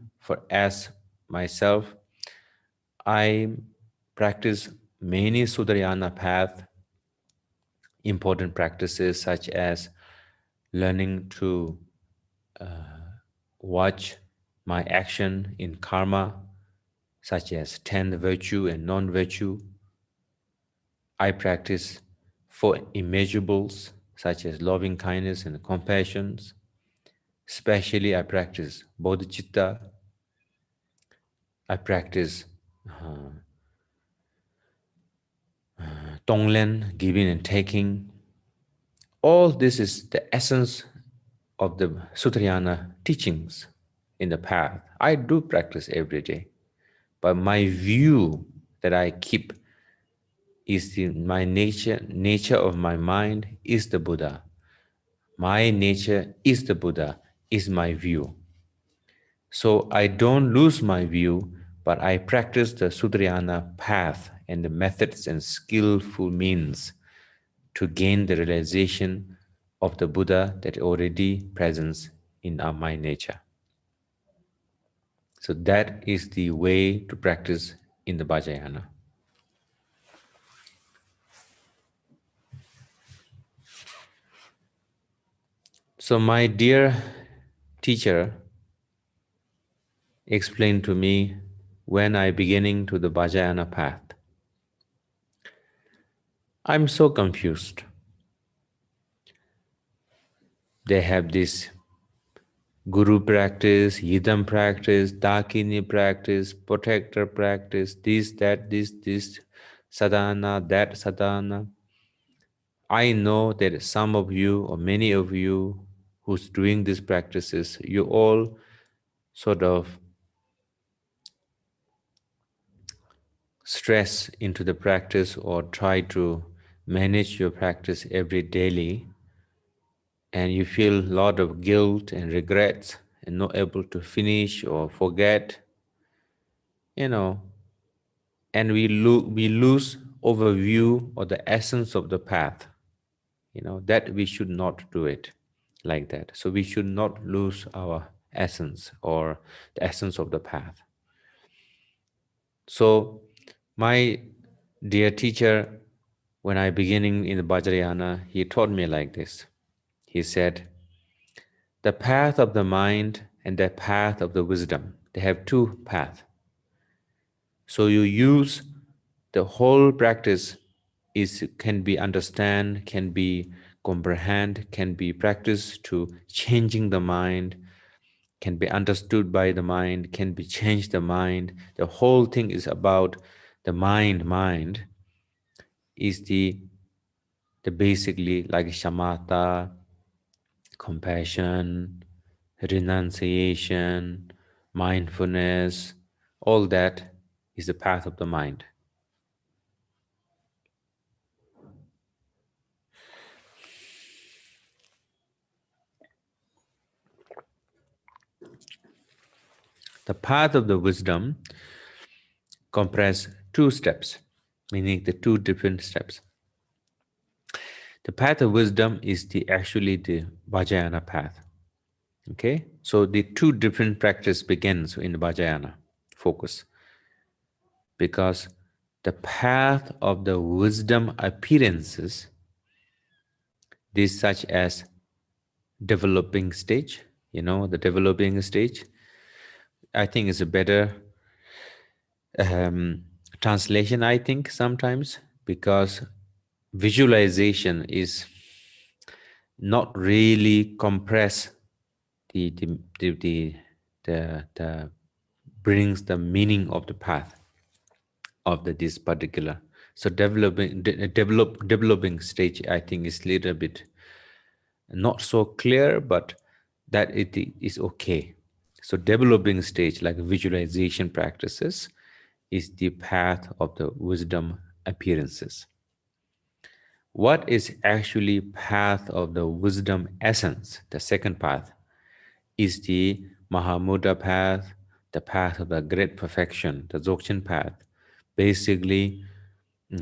as myself, I practice many Sudarayana path, important practices such as learning to watch my action in karma, such as 10 virtue and non-virtue. I practice 4 immeasurables, such as loving kindness and compassion. Especially I practice bodhicitta. I practice tonglen, giving and taking. All this is the essence of the Sutrayana teachings in the path. I do practice every day, but my view that I keep is my nature of my mind is the Buddha. My nature is the Buddha, is my view. So I don't lose my view, but I practice the Sutrayana path and the methods and skillful means to gain the realization of the Buddha that already present in my nature. So that is the way to practice in the Vajrayana. So my dear teacher explained to me when I beginning to the Vajrayana path. I'm so confused. They have this Guru practice, Yidam practice, Dakini practice, protector practice, this, sadhana, that sadhana. I know that some of you or many of you who's doing these practices, you all sort of stress into the practice or try to manage your practice every daily, and you feel a lot of guilt and regrets and not able to finish or forget, and we lose overview or the essence of the path, that we should not do it like that. So we should not lose our essence or the essence of the path. So my dear teacher, when I beginning in the Vajrayana, he taught me like this. He said, the path of the mind and the path of the wisdom, they have two paths. So you use the whole practice can be understand, can be comprehend, can be practiced to changing the mind, can be understood by the mind, can be changed the mind. The whole thing is about the mind. Mind is the basically like shamatha, compassion, renunciation, mindfulness, all that is the path of the mind. The path of the wisdom comprise 2 steps, meaning the 2 different steps. The path of wisdom is actually the Vajrayana path. Okay, so the 2 different practice begins in the Vajrayana focus, because the path of the wisdom appearances, this such as developing stage, the developing stage, I think is a better translation, I think, sometimes, because visualization is not really compressed the brings the meaning of the path of this particular. So developing stage, I think, is little bit not so clear, but that it is okay. So developing stage, like visualization practices, is the path of the wisdom appearances. What is actually path of the wisdom essence? The second path is the Mahamudra path, the path of the great perfection, the Dzogchen path. Basically,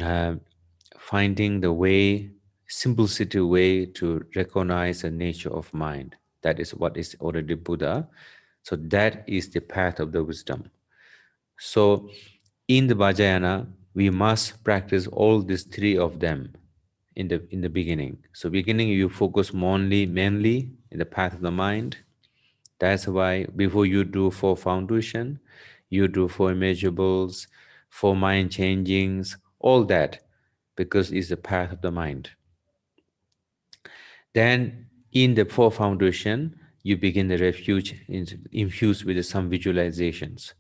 uh, finding the way, simplicity way to recognize the nature of mind. That is what is already Buddha. So that is the path of the wisdom. So in the Vajrayana, we must practice all these three of them in the beginning. So beginning, you focus mainly in the path of the mind. That's why before you do four foundation, you do four immeasurables, four mind changings, all that, because it's the path of the mind. Then in the four foundation, you begin the refuge infused with some visualizations.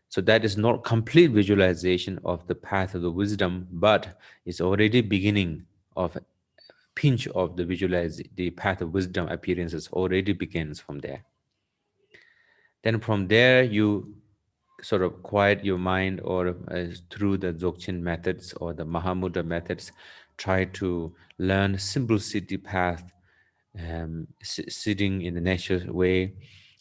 So that is not complete visualization of the path of the wisdom, but it's already beginning of a pinch of the path of wisdom appearances already begins from there. Then from there, you sort of quiet your mind, or through the Dzogchen methods or the Mahamudra methods, try to learn simplicity path, sitting in the natural way,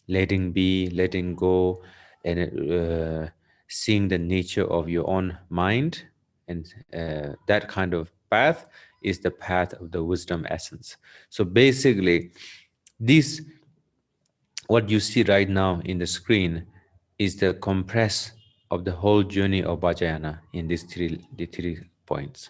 letting be, letting go, and seeing the nature of your own mind. And that kind of path is the path of the wisdom essence. So basically, this, what you see right now in the screen, is the compress of the whole journey of Vajrayana in the three points.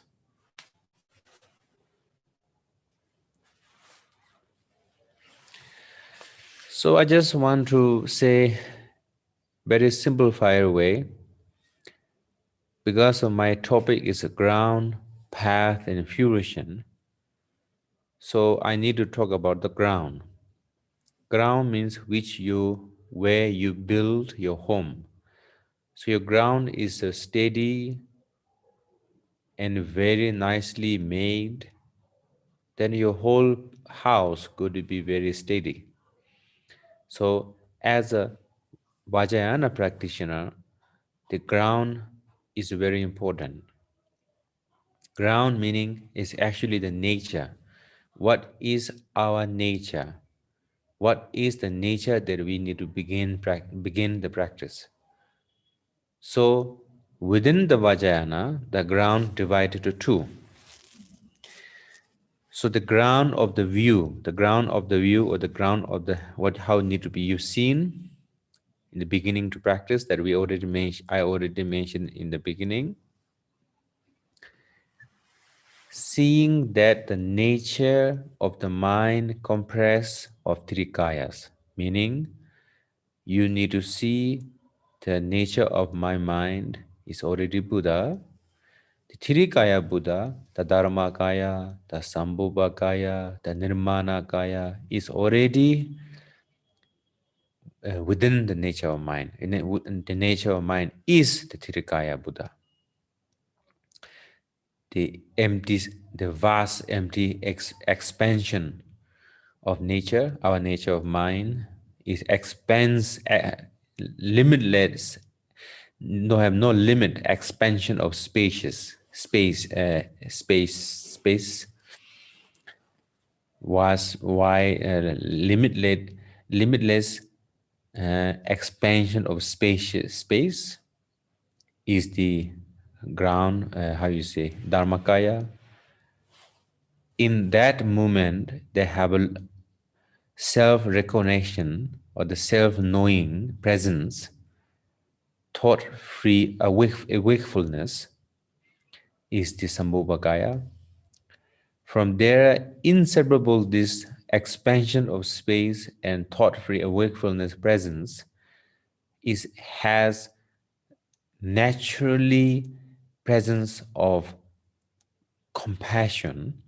So I just want to say very simplified way, because of my topic is a ground, path, and fruition. So I need to talk about the ground. Ground means where you build your home. So your ground is a steady and very nicely made, then your whole house could be very steady. So as a Vajrayana practitioner, the ground is very important. Ground meaning is actually the nature. What is our nature? What is the nature that we need to begin the practice? So within the Vajrayana, the ground divided to two. So the ground of the view, or the ground of the how it need to be you seen in the beginning to practice, that I already mentioned in the beginning. Seeing that the nature of the mind compressed of three kayas, meaning you need to see the nature of my mind is already Buddha. The three kaya Buddha, the Dharma kaya, the Sambhava kaya, the Nirmana kaya, is already within the nature of mind. The nature of mind is the three kaya Buddha. The vast empty expansion of nature, our nature of mind, is limitless, have no limit expansion of space was why limitless expansion of space is the ground, how you say, Dharmakaya. In that moment, they have a self-recognition, or the self-knowing presence, thought-free wakefulness is the Sambhogakaya. From there, inseparable this expansion of space and thought-free wakefulness presence has naturally presence of compassion.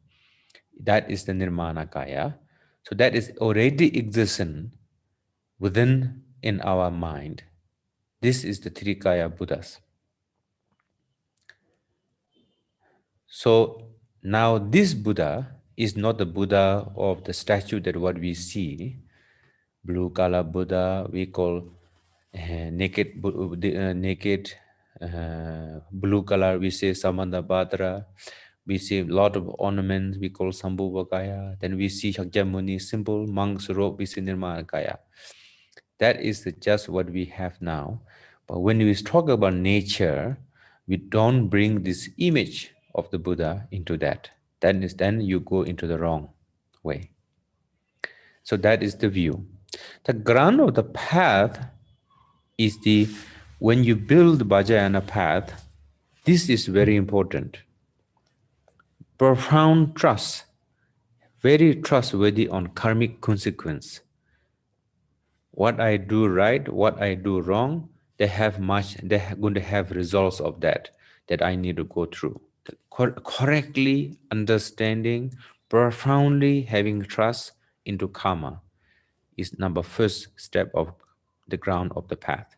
That is the Nirmana Kaya. So that is already existent within in our mind. This is the Trikaya Buddhas. So now this Buddha is not the Buddha of the statue that what we see. Blue color Buddha we call naked blue color we say Samandabhadra. We see a lot of ornaments we call Sambhuvakaya. Then we see Shakyamuni, simple monk's robe we see Nirmanakaya. That is just what we have now. But when we talk about nature, we don't bring this image of the Buddha into that. Then you go into the wrong way. So that is the view. The ground of the path is when you build Vajrayana path, this is very important. Profound trust, very trustworthy on karmic consequence. What I do right, what I do wrong, they're going to have results of that I need to go through. Correctly understanding, profoundly having trust into karma is first step of the ground of the path.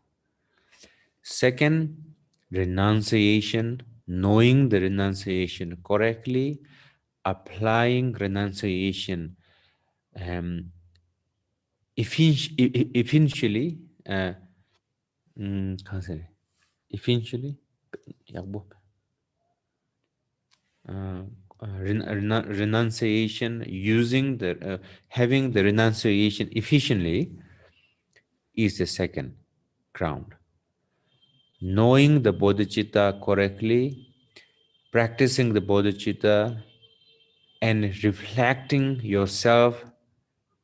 Second, renunciation, knowing the renunciation correctly, applying renunciation eventually, eventually, renunciation, using having the renunciation efficiently is the second ground. Knowing the bodhicitta correctly, practicing the bodhicitta, and reflecting yourself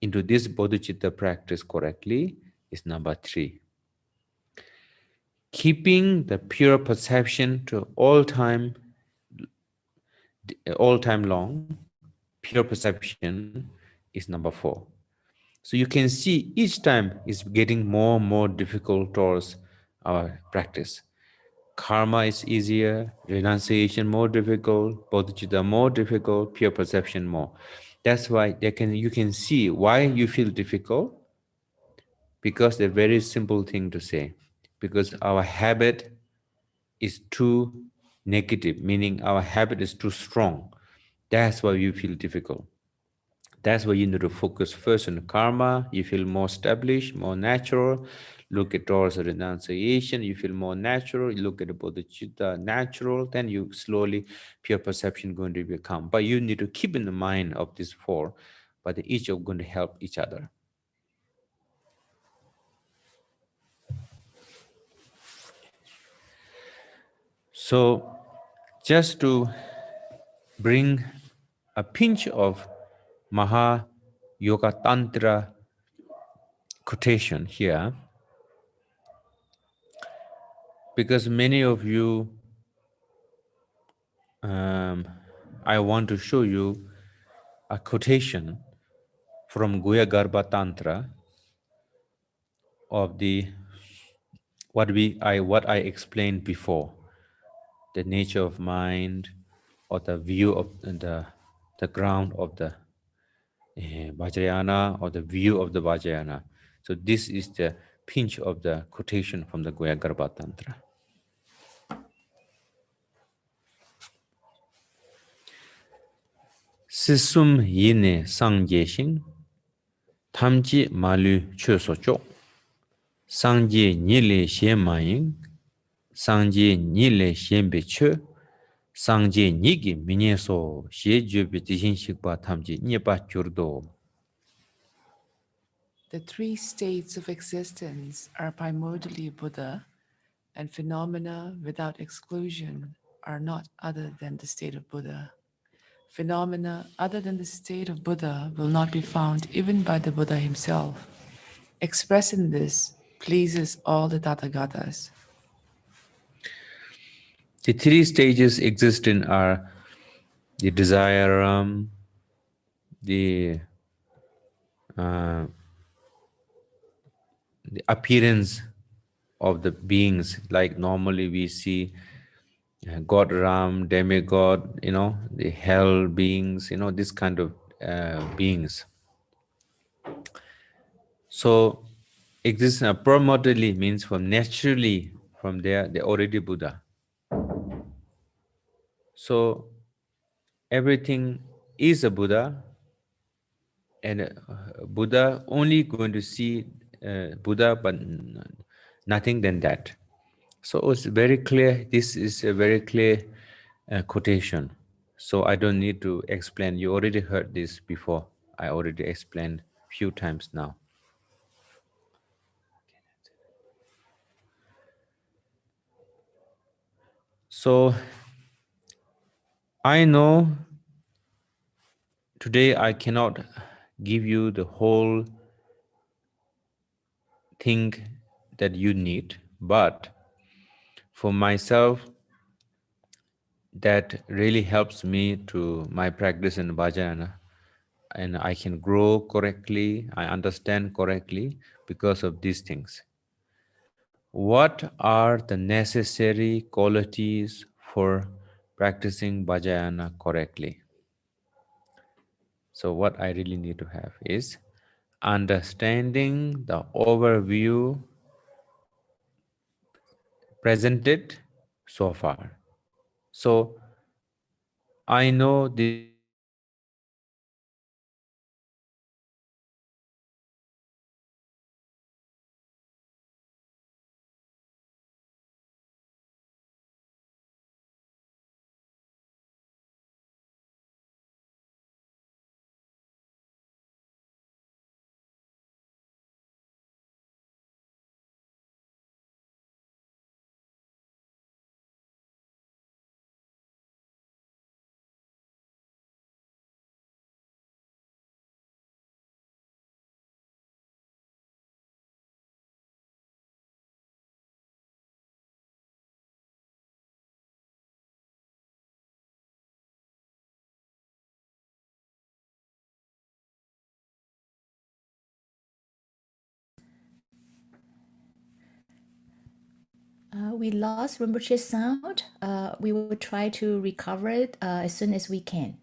into this bodhicitta practice correctly is number 3. Keeping the pure perception to all time long, pure perception is number 4. So you can see each time is getting more and more difficult towards our practice. Karma is easier, renunciation more difficult, bodhicitta more difficult, pure perception more. That's why you can see why you feel difficult, because a very simple thing to say. Because our habit is too negative, meaning our habit is too strong. That's why you feel difficult. That's why you need to focus first on karma. You feel more established, more natural. Look at towards renunciation, you feel more natural. You look at the bodhicitta, natural. Then you slowly, pure perception going to become. But you need to keep in the mind of these 4, but each are going to help each other. So just to bring a pinch of Maha Yoga Tantra quotation here, because many of you, I want to show you a quotation from Guya Garbha Tantra of what I explained before, the nature of mind, or the view of the ground of the Vajrayana, or the view of the Vajrayana. So this is the pinch of the quotation from the Guya Garbha Tantra. Sisum yine sangye shing, tamji malu chö so chok, sangye nyile shen maying, sangye nyile shen be chö, sangye nyigi minye so she jubi tishin shikpa tamji nyepa churdo. The 3 states of existence are primordially Buddha, and phenomena without exclusion are not other than the state of Buddha. Phenomena other than the state of Buddha will not be found even by the Buddha himself. Expressing this pleases all the Tathagatas. The 3 stages existing are the desire, the appearance of the beings, like normally we see God Ram, demigod, the hell beings, this kind of beings. So exists primordially means from naturally, from there, they're already Buddha. So everything is a Buddha, and Buddha only going to see Buddha, but nothing than that. So it's very clear. This is a very clear quotation. So I don't need to explain. You already heard this before. I already explained a few times now. So I know today I cannot give you the whole thing that you need, but for myself, that really helps me to my practice in Vajrayana, and I can grow correctly, I understand correctly because of these things. What are the necessary qualities for practicing Vajrayana correctly? So what I really need to have is understanding the overview presented so far. So I know this is very simple when you know correctly the We lost Rinpoche's sound. We will try to recover it as soon as we can.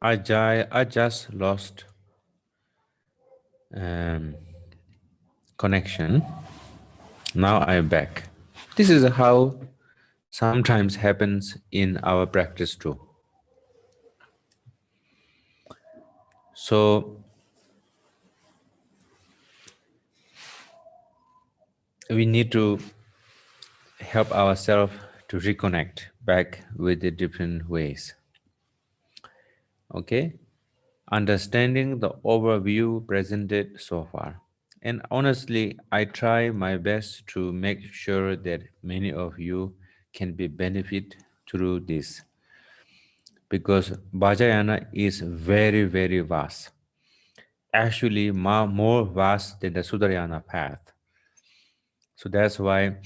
I just lost connection. Now I'm back. This is how sometimes happens in our practice too. So we need to help ourselves to reconnect back with the different ways. Okay? Understanding the overview presented so far. And honestly, I try my best to make sure that many of you can be benefit through this, because Vajrayana is very, very vast. Actually, more vast than the Sudarayana path. So that's why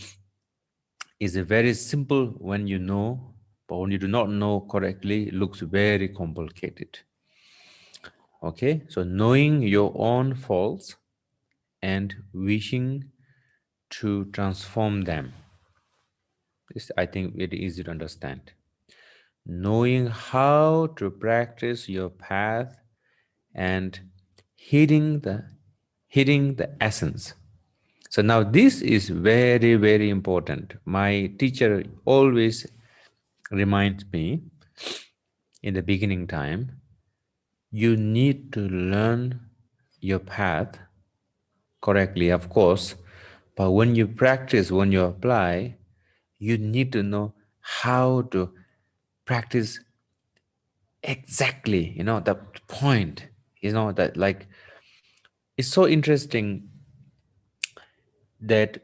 it's very simple when you know, but when you do not know correctly, it looks very complicated. Okay, so knowing your own faults and wishing to transform them. This, I think, very easy to understand. Knowing how to practice your path and hitting the essence. So now this is very, very important. My teacher always reminds me in the beginning time, you need to learn your path correctly, of course, but when you practice, when you apply, you need to know how to practice exactly, the point, that like it's so interesting that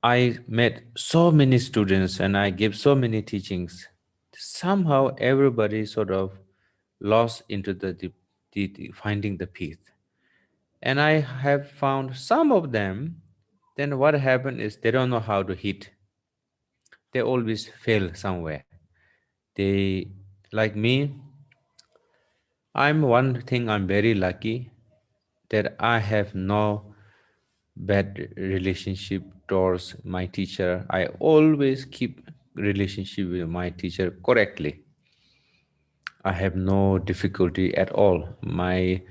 I met so many students and I gave so many teachings. Somehow everybody sort of lost into the finding the peace. And I have found some of them, then what happened is they don't know how to hit. They always fail somewhere. They, like me, I'm one thing I'm very lucky that I have no bad relationship towards my teacher. I always keep relationship with my teacher correctly. I have no difficulty at all. My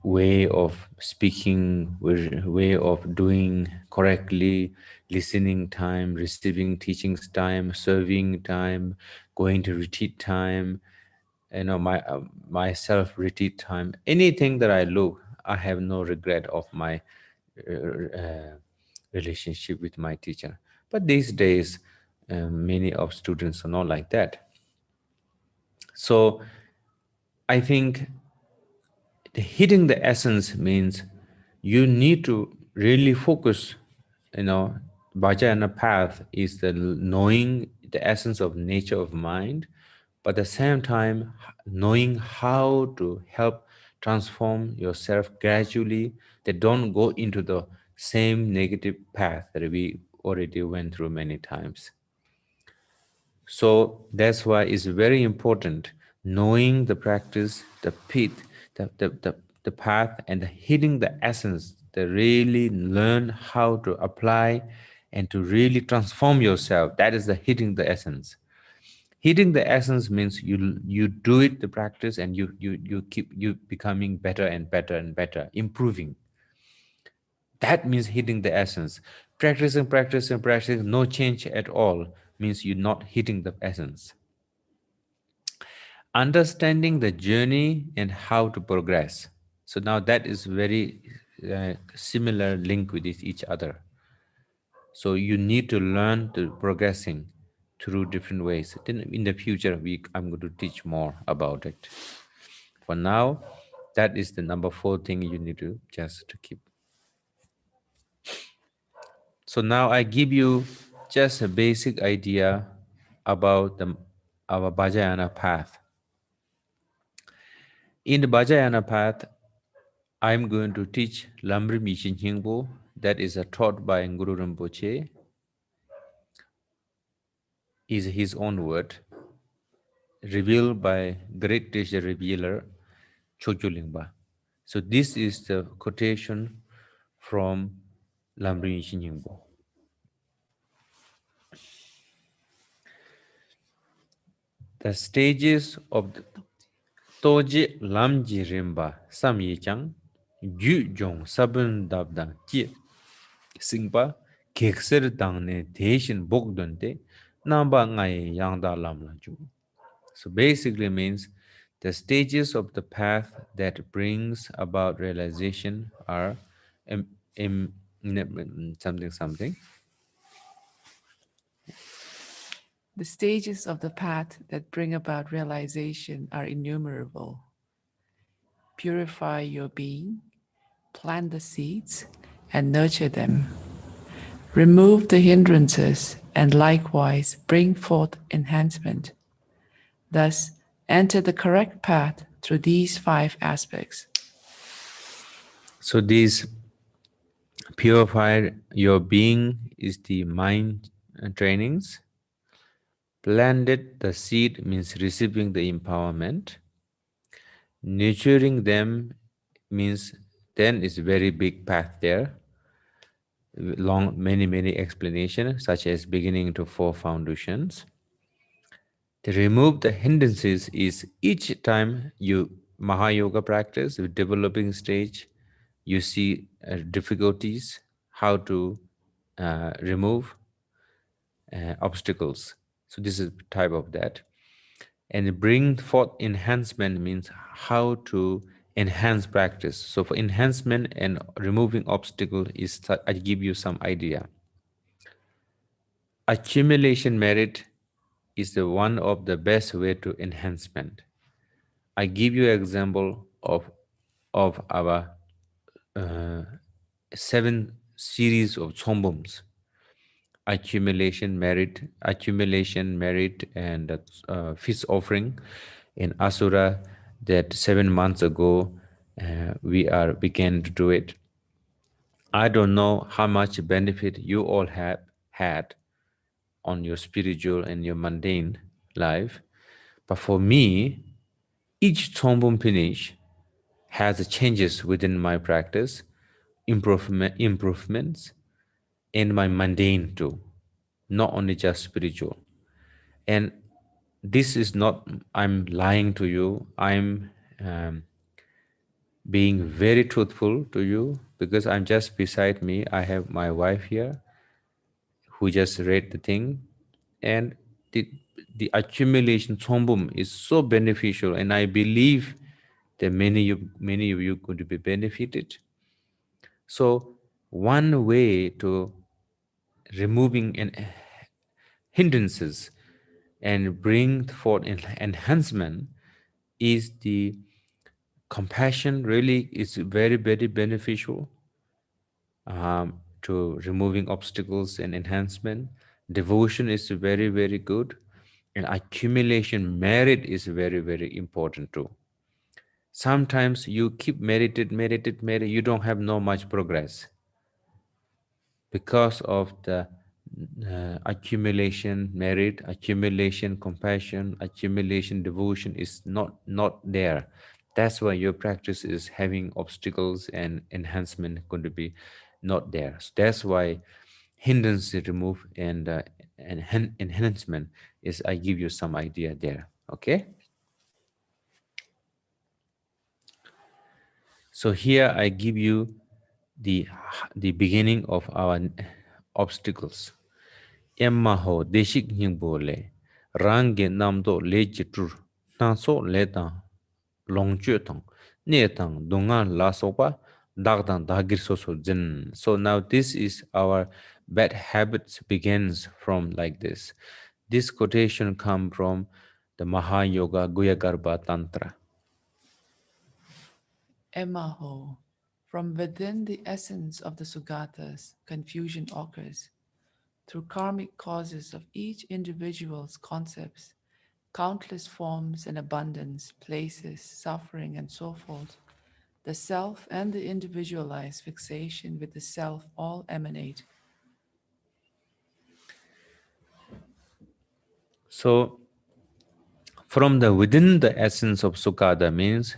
way of speaking, way of doing correctly, listening time, receiving teachings time, serving time, going to retreat time, my self retreat time. Anything that I look, I have no regret of my relationship with my teacher. But these days, many of students are not like that. So I think hitting the essence means you need to really focus. Vajrayana path is the knowing the essence of nature of mind, but at the same time knowing how to help transform yourself gradually, that don't go into the same negative path that we already went through many times. So that's why it's very important knowing the practice, the pith, the path, and hitting the essence, to really learn how to apply and to really transform yourself. That is the hitting the essence. Hitting the essence means you do it, the practice, and you keep you becoming better and better and better, improving. That means hitting the essence. Practicing, no change at all means you're not hitting the essence. Understanding the journey and how to progress. So now that is very similar link with each other. So you need to learn to progressing through different ways. Then in the future, I'm going to teach more about it. For now, that is the number 4 thing you need to just to keep. So now I give you just a basic idea about our Vajrayana path. In the Vajrayana path, I'm going to teach Lamrim Yichin Hingbo, that is taught by Guru Rinpoche, is his own word, revealed by great teacher revealer Chogyur Lingpa. So this is the quotation from Lamrim Yichin Hingbo. The stages of the Toji Lamji Rimba Sam Yichang, Ju Jong Sabun Dabdan Ki Singpa, Kekser Dangne Deshin Bogdunte, Namba Ngai Yangda Lamla Ju. So basically means the stages of the path that brings about realization are something. The stages of the path that bring about realization are innumerable. Purify your being, plant the seeds, and nurture them. Remove the hindrances, and likewise bring forth enhancement. Thus, enter the correct path through these 5 aspects. So these purify your being is the mind trainings. Planted the seed means receiving the empowerment. Nurturing them means then is very big path there. Long, many explanations, such as beginning to 4 foundations. To remove the hindrances is each time you Mahayoga practice with developing stage, you see difficulties, how to remove obstacles. So this is type of that. And bring forth enhancement means how to enhance practice. So for enhancement and removing obstacle is, I give you some idea. Accumulation merit is the one of the best way to enhancement. I give you example of our 7 series of chombums: accumulation, merit, and feast offering in Asura. That 7 months ago, we began to do it. I don't know how much benefit you all have had on your spiritual and your mundane life, but for me, each chombum finish has changes within my practice, improvements, and my mundane too, not only just spiritual. And this is not, I'm lying to you, I'm being very truthful to you, because I'm just beside me, I have my wife here who just read the thing. And the accumulation chombum is so beneficial, and I believe that many of you could be benefited. So one way to removing hindrances and bring forth enhancement is the compassion. Really is very, very beneficial to removing obstacles and enhancement. Devotion is very, very good, and accumulation merit is very, very important too. Sometimes you keep meditate, you don't have no much progress because of the accumulation merit, accumulation compassion, accumulation devotion is not there. That's why your practice is having obstacles and enhancement going to be not there. So that's why hindrance is removed, and enhancement is, I give you some idea there. Okay, so here I give you the beginning of our obstacles. Emma ho deshik nying bole range namdo lejitur tanso ledang longchue tang ne tang dungan la sopa dagdang dagir so jin. So now this is our bad habits begins from like this. This quotation come from the Mahayoga Guyagarbha Tantra. Emaho. From within the essence of the Sugatas, confusion occurs. Through karmic causes of each individual's concepts, countless forms and abundance, places, suffering, and so forth, the self and the individualized fixation with the self all emanate. So from the within the essence of Sukada means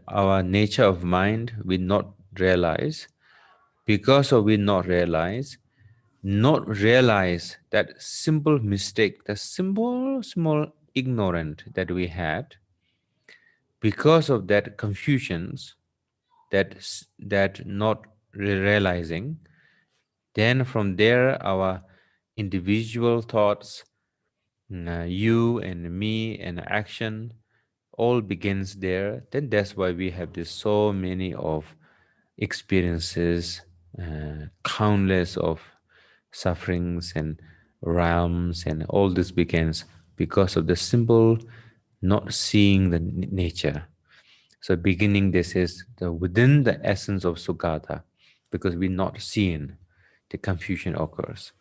our nature of mind we not realize. Because of we not realize that simple mistake, the simple small ignorant that we had, because of that confusions, that not realizing, then from there our individual thoughts, you and me and action all begins there. Then that's why we have this so many of experiences, countless of sufferings and realms, and all this begins because of the simple not seeing the nature. So beginning this is the within the essence of Sugata, because we're not seeing, the confusion occurs.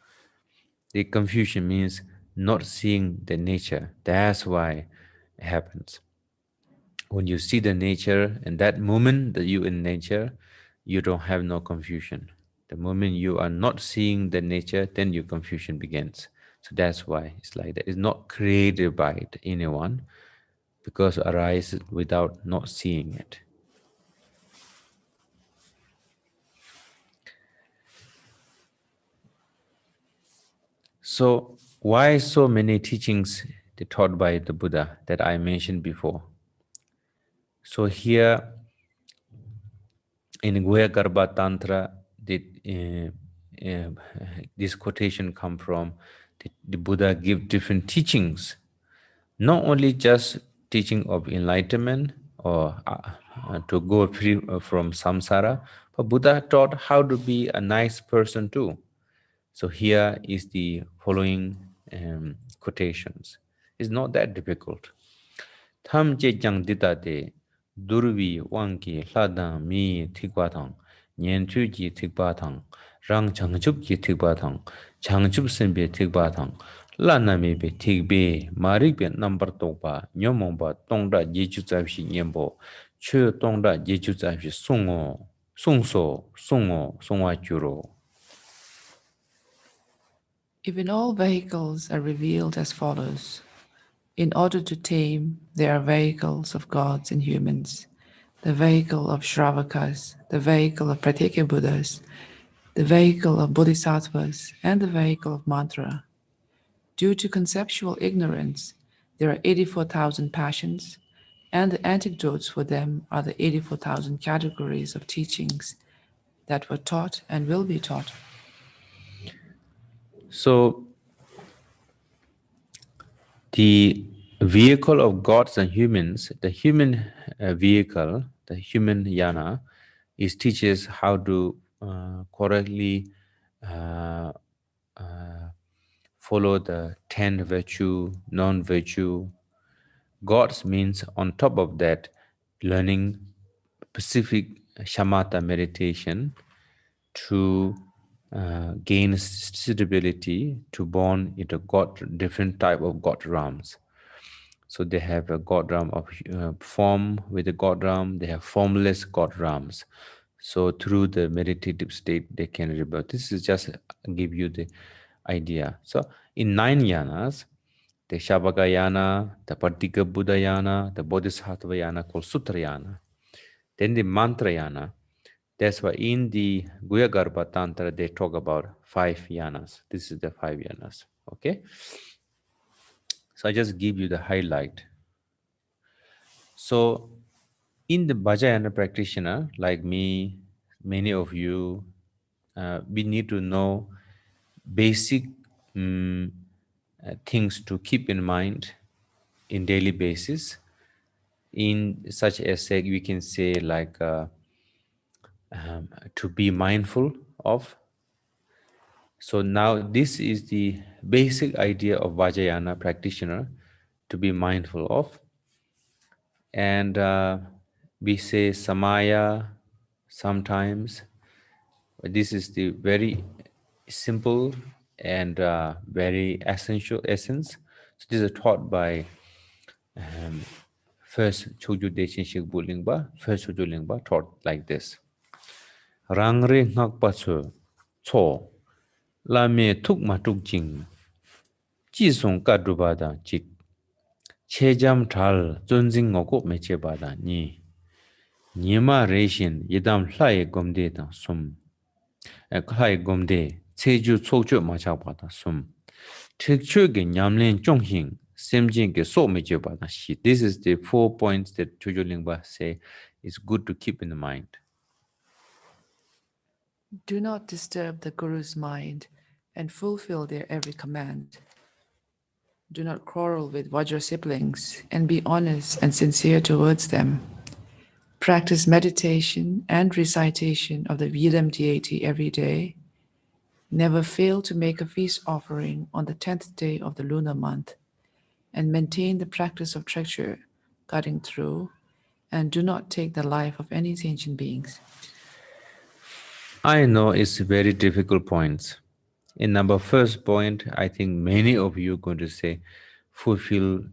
The confusion means not seeing the nature. That's why it happens. When you see the nature, and that moment that you in nature, you don't have no confusion. The moment you are not seeing the nature, then your confusion begins. So that's why it's like that. It's not created by anyone, because it arises without not seeing it. So why so many teachings taught by the Buddha that I mentioned before? So here in Guhyagarbha Tantra, this quotation come from the Buddha give different teachings, not only just teaching of enlightenment or to go free from samsara, but Buddha taught how to be a nice person too. So here is the following quotations. It's not that difficult. Tham che jang dita de durvi wangki hladang mi thikwa thang nyen chu ji tikpa thang, rang changchup ji tikpa thang, changchup senbe tikpa thang, la nami be tikbe, marik be number tokpa, nyomongpa tongda jechu tsabshi nyembo, chu tongda jechu tsabshi songo, songso, songo, songwa churo. Even all vehicles are revealed as follows. In order to tame, there are vehicles of gods and humans, the vehicle of Shravakas, the vehicle of Pratyeka Buddhas, the vehicle of Bodhisattvas, and the vehicle of mantra. Due to conceptual ignorance, there are 84,000 passions, and the antidotes for them are the 84,000 categories of teachings that were taught and will be taught. So, the vehicle of gods and humans, the human vehicle, the human yana, is teaches how to correctly follow the 10 virtue, non-virtue. Gods means on top of that, learning specific shamatha meditation to gain suitability to born into God, different type of God realms. So they have a God realm of form with the God realm. They have formless God realms. So through the meditative state, they can rebirth. This is just give you the idea. So in 9 yanas, the Shabaka yana, the Patika Buddha yana, the Bodhisattva yana called Sutra yana. Then the Mantra yana. That's why in the Guyagarbha Tantra, they talk about 5 yanas. This is the 5 yanas. Okay. So I just give you the highlight. So in the Vajrayana practitioner, like me, many of you, we need to know basic things to keep in mind in daily basis. In such as we can say like to be mindful of. So now this is the basic idea of Vajrayana practitioner, to be mindful of. And we say samaya sometimes. This is the very simple and very essential essence. So this is taught by first Choju Deshin Shikbu Lingpa. First Choju Lingpa taught like this. Rangre ngakpa cho la me tuk ma tuk jing ji song ka druba da jik che jam thal zunjing ngoko me che ba da ni ma reshin yidam hlai gomde da sum hlai gomde che ju chok chu ma cha ba da sum thik chu ge nyamlen chong hing semjing ge so me che ba da shi. This is the 4 points that Chojo Lingpa say is good to keep in mind. Do not disturb the Guru's mind and fulfill their every command. Do not quarrel with Vajra siblings and be honest and sincere towards them. Practice meditation and recitation of the Vedam deity every day. Never fail to make a feast offering on the 10th day of the lunar month, and maintain the practice of treachery, cutting through, and do not take the life of any sentient beings. I know it's very difficult points. In number first point, I think many of you are going to say, fulfill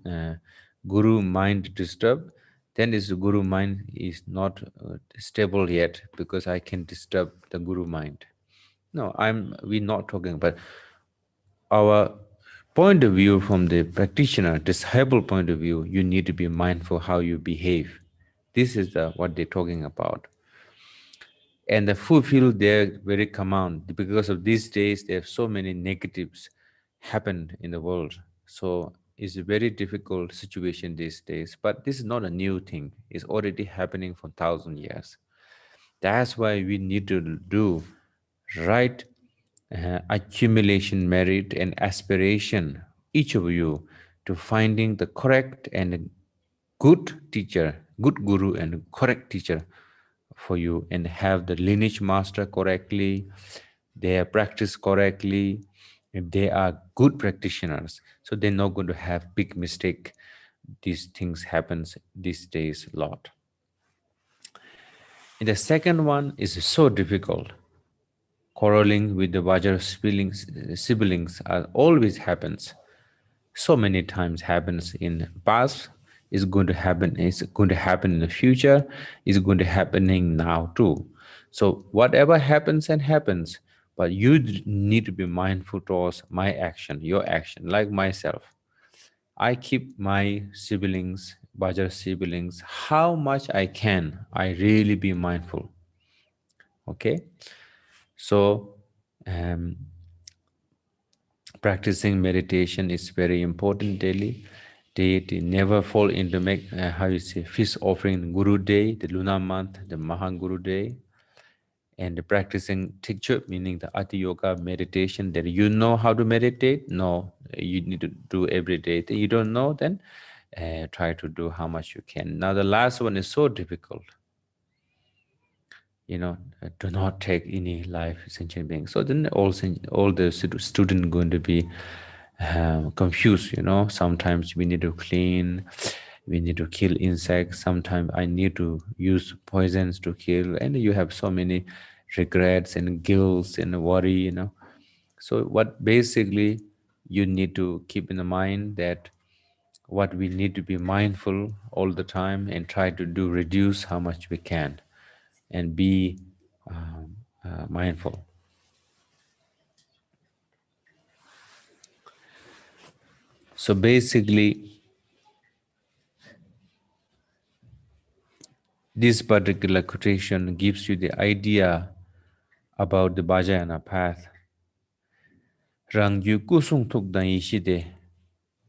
Guru mind disturbed. Then is the Guru mind is not stable yet because I can disturb the Guru mind. No, we're not talking about our point of view from the practitioner, disciple point of view. You need to be mindful how you behave. This is what they're talking about. And the fulfill their very command. Because of these days, there have so many negatives happened in the world. So it's a very difficult situation these days. But this is not a new thing. It's already happening for 1,000 years. That's why we need to do right accumulation, merit, and aspiration, each of you, to finding the correct and good teacher, good guru and correct teacher for you, and have the lineage master correctly, they are practiced correctly, and they are good practitioners, so they're not going to have big mistake. These things happens these days a lot. And the second one is so difficult. Quarreling with the Vajra siblings always happens. So many times happens in past, is going to happen, is going to happen in the future, is going to happening now too. So whatever happens and happens, but you need to be mindful towards my action, your action, like myself. I keep my siblings, Vajra siblings, how much I can, I really be mindful. Okay, so practicing meditation is very important daily. They never fall into make how you say feast offering Guru Day, the lunar month, the Mahan Guru Day, and the practicing tikchut, meaning the Ati Yoga meditation. That you know how to meditate. No, you need to do every day. That you don't know, then try to do how much you can. Now the last one is so difficult. Do not take any life sentient being. So then all the student going to be confused. Sometimes we need to clean, we need to kill insects. Sometimes I need to use poisons to kill, and you have so many regrets and guilt and worry. So what basically you need to keep in mind that what we need to be mindful all the time and try to do reduce how much we can and be mindful. So basically, this particular quotation gives you the idea about the Vajrayana path. Rang yu kusung tuk dan yishide,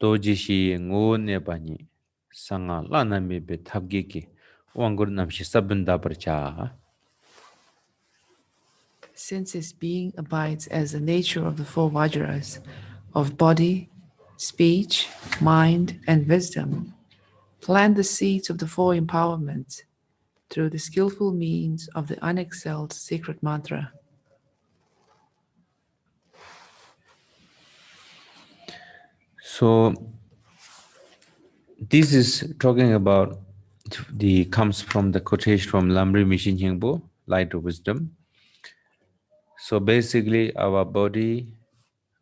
doji shi ngo ne bani, sanga lana me be tabgeki, wangur namshi sabunda parcha. Since his being abides as the nature of the four Vajras, of body, speech, mind, and wisdom, plant the seeds of the four empowerments through the skillful means of the unexcelled sacred mantra. So this is talking about comes from the quotation from Lamri Mishin Hingbo, Light of Wisdom. So basically, our body,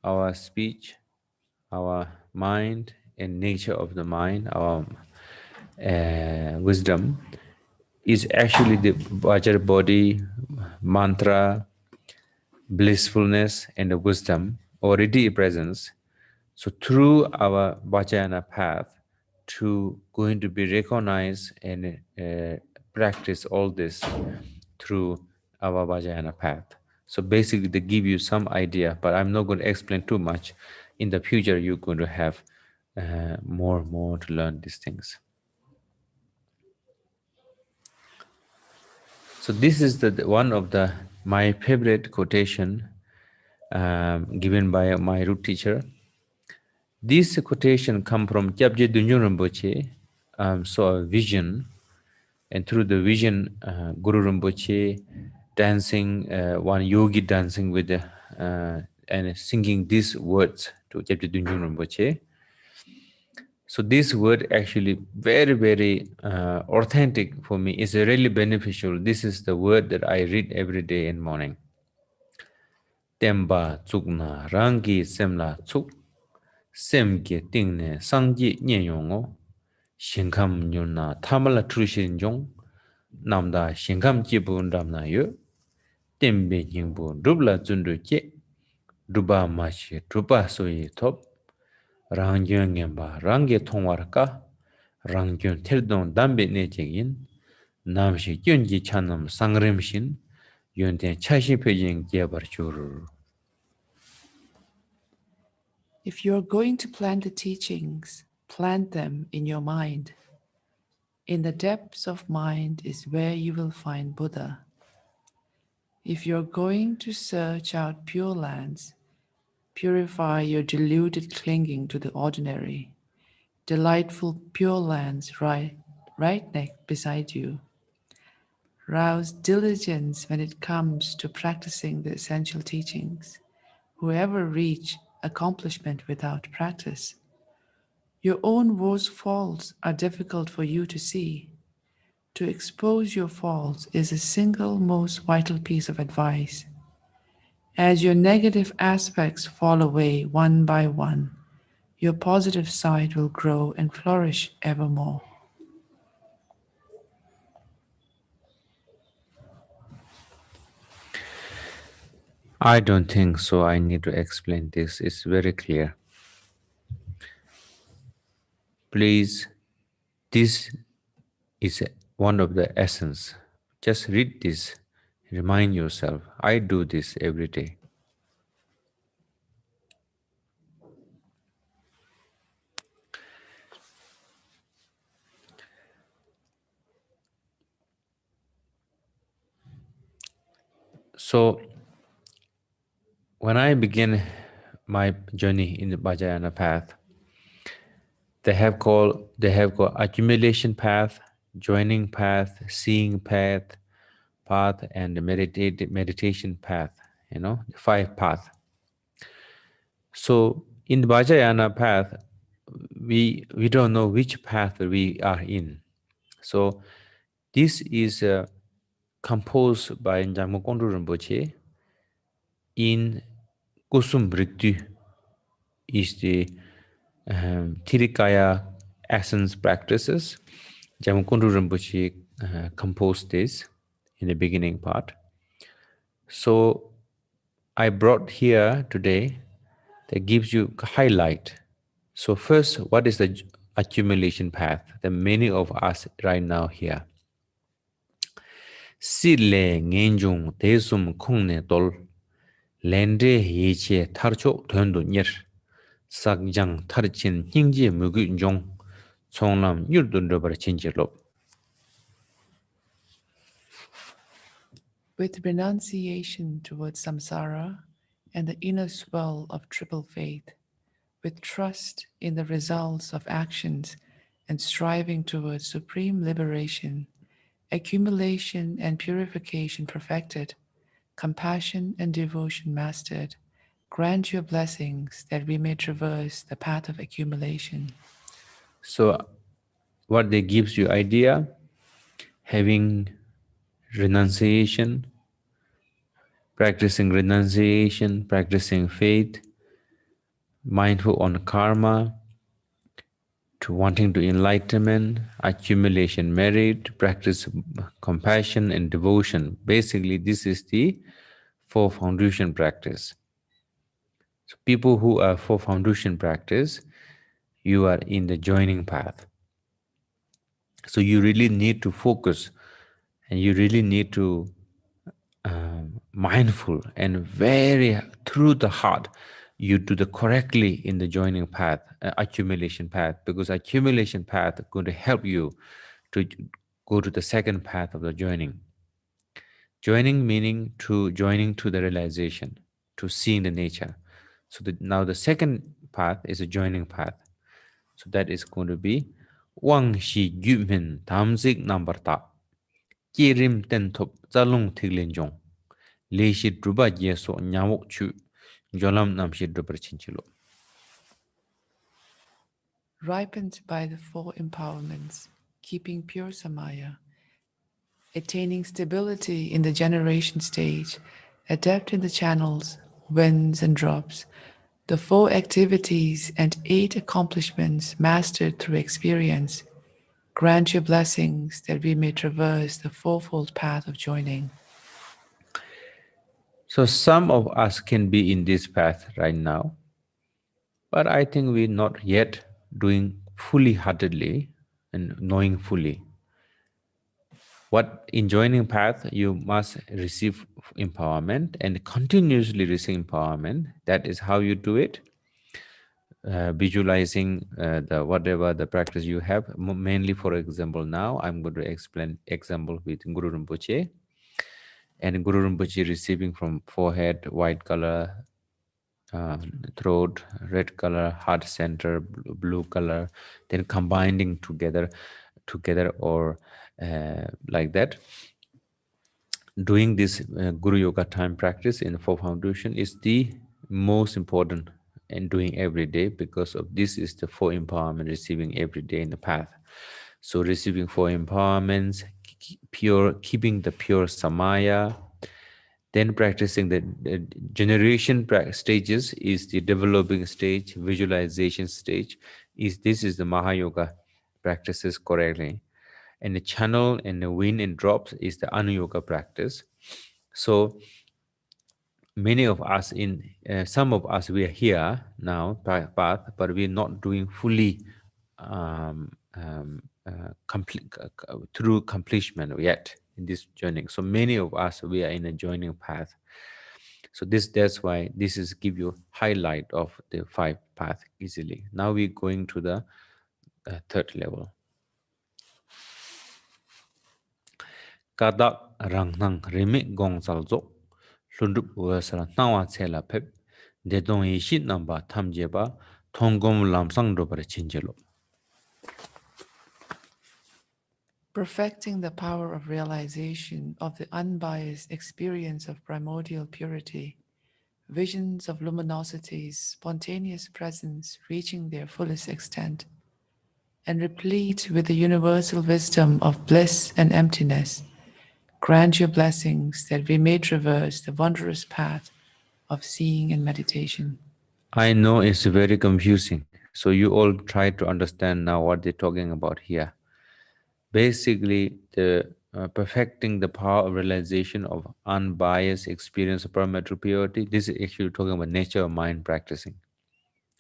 our speech, our mind, and nature of the mind, our wisdom, is actually the Vajra body, mantra, blissfulness, and the wisdom already presence. So through our Vajrayana path, to going to be recognized and practice all this through our Vajrayana path. So basically they give you some idea, but I'm not going to explain too much. In the future, you're going to have more to learn these things. So this is the one of my favorite quotation given by my root teacher. This quotation come from Gyabje Dunjun Rinpoche, saw a vision, and through the vision, Guru Rinpoche dancing, one yogi dancing with and singing these words to Gyabje Dunjun Rinpoche. So this word actually very authentic for me. It's really beneficial. This is the word that I read every day in morning. Temba tsukna rangi semla tsuk. Semke tingne sangji nyeyongo, shinkam nyuna tamala trushin jong, namda shinkam jibu ndamna yo, tembe nyingbu rubla zundu che, ruba mashi ruba soyi top, rangyon ngenba rangi tongwar ka, rangyon terdong dambe nejegin, namshi gyonji chanam sangrimshin, yonten chashi pejing gebar churur. If you are going to plant the teachings, plant them in your mind. In the depths of mind is where you will find Buddha. If you are going to search out pure lands, purify your deluded clinging to the ordinary. Delightful pure lands right beside you. Rouse diligence when it comes to practicing the essential teachings. Whoever reach accomplishment without practice. Your own worst faults are difficult for you to see. To expose your faults is the single most vital piece of advice. As your negative aspects fall away one by one, your positive side will grow and flourish evermore. I don't think so. I need to explain this. It's very clear. Please, this is one of the essence. Just read this. Remind yourself. I do this every day. So, when I begin my journey in the Vajrayana path, they have called accumulation path, joining path, seeing path, and the meditation path. The 5 paths. So in the Vajrayana path, we don't know which path we are in. So this is composed by Njangmo Kongtrul Rinpoche in Kusum Bhriktu is the Tirikaya essence practices. Njangmo Kongtrul Rinpoche composed this in the beginning part. So I brought here today that gives you highlight. So first, what is the accumulation path? The many of us right now here. Sile ngenjung tesum kungne tol lende yeche tarcho tondo nyer sakjang tarchin hingje mugu jong chonglam yurdun dobar chinchelo. With renunciation towards samsara and the inner swell of triple faith, with trust in the results of actions and striving towards supreme liberation, accumulation and purification perfected, compassion and devotion mastered, grant your blessings that we may traverse the path of accumulation. So what they gives you idea, having renunciation, practicing faith, mindful on karma, to wanting to enlightenment, accumulation merit, practice compassion and devotion. Basically, this is the 4 foundation practice. So people who are 4 foundation practice, you are in the joining path. So you really need to focus and you really need to mindful and very through the heart you do the correctly in the joining path, accumulation path, because accumulation path is going to help you to go to the second path of the joining. Joining meaning to joining to the realization, to seeing the nature. So now the second path is a joining path. So that is going to be Wang Shi Gyumin Tamzik number ta Kirim Tentop Zalung Tiglinjong. Leishi Druba Yeso Nyamok Chu Jolam Namshi Drubrachinchilo. Ripened by the 4 empowerments, keeping pure samaya, attaining stability in the generation stage, adept in the channels, winds and drops, the 4 activities and 8 accomplishments mastered through experience, grant your blessings that we may traverse the 4-fold path of joining. So some of us can be in this path right now, but I think we're not yet doing fully heartedly and knowing fully. What in joining path, you must receive empowerment and continuously receive empowerment. That is how you do it. Visualizing the whatever the practice you have. Mainly, for example, now I'm going to explain example with Guru Rinpoche. And Guru Rinpoche receiving from forehead, white color, throat, red color, heart center, blue color, then combining together or like that. Doing this Guru Yoga time practice in 4 foundation is the most important and doing every day, because of this is the 4 empowerment receiving every day in the path. So receiving 4 empowerments, keeping the pure samaya. Then practicing the generation stages is the developing stage, visualization stage. This is the Mahayoga practices correctly. And the channel and the wind and drops is the Anuyoga practice. So many of us some of us, we are here now, path, but we're not doing fully through completion yet in this journey. So many of us, we are in a joining path. So that's why this is give you highlight of the 5 path easily. Now we're going to the third level. Kadak rangnang remik gong salzo lundup wasara nawa tsela pep dedong yishit namba tamjeba tongom lamsang dobara chinjelo. Perfecting the power of realization of the unbiased experience of primordial purity, visions of luminosity's spontaneous presence reaching their fullest extent, and replete with the universal wisdom of bliss and emptiness, grant your blessings that we may traverse the wondrous path of seeing and meditation. I know it's very confusing, so you all try to understand now what they're talking about here. Basically, the perfecting the power of realization of unbiased experience of parametric purity. This is actually talking about nature of mind practicing.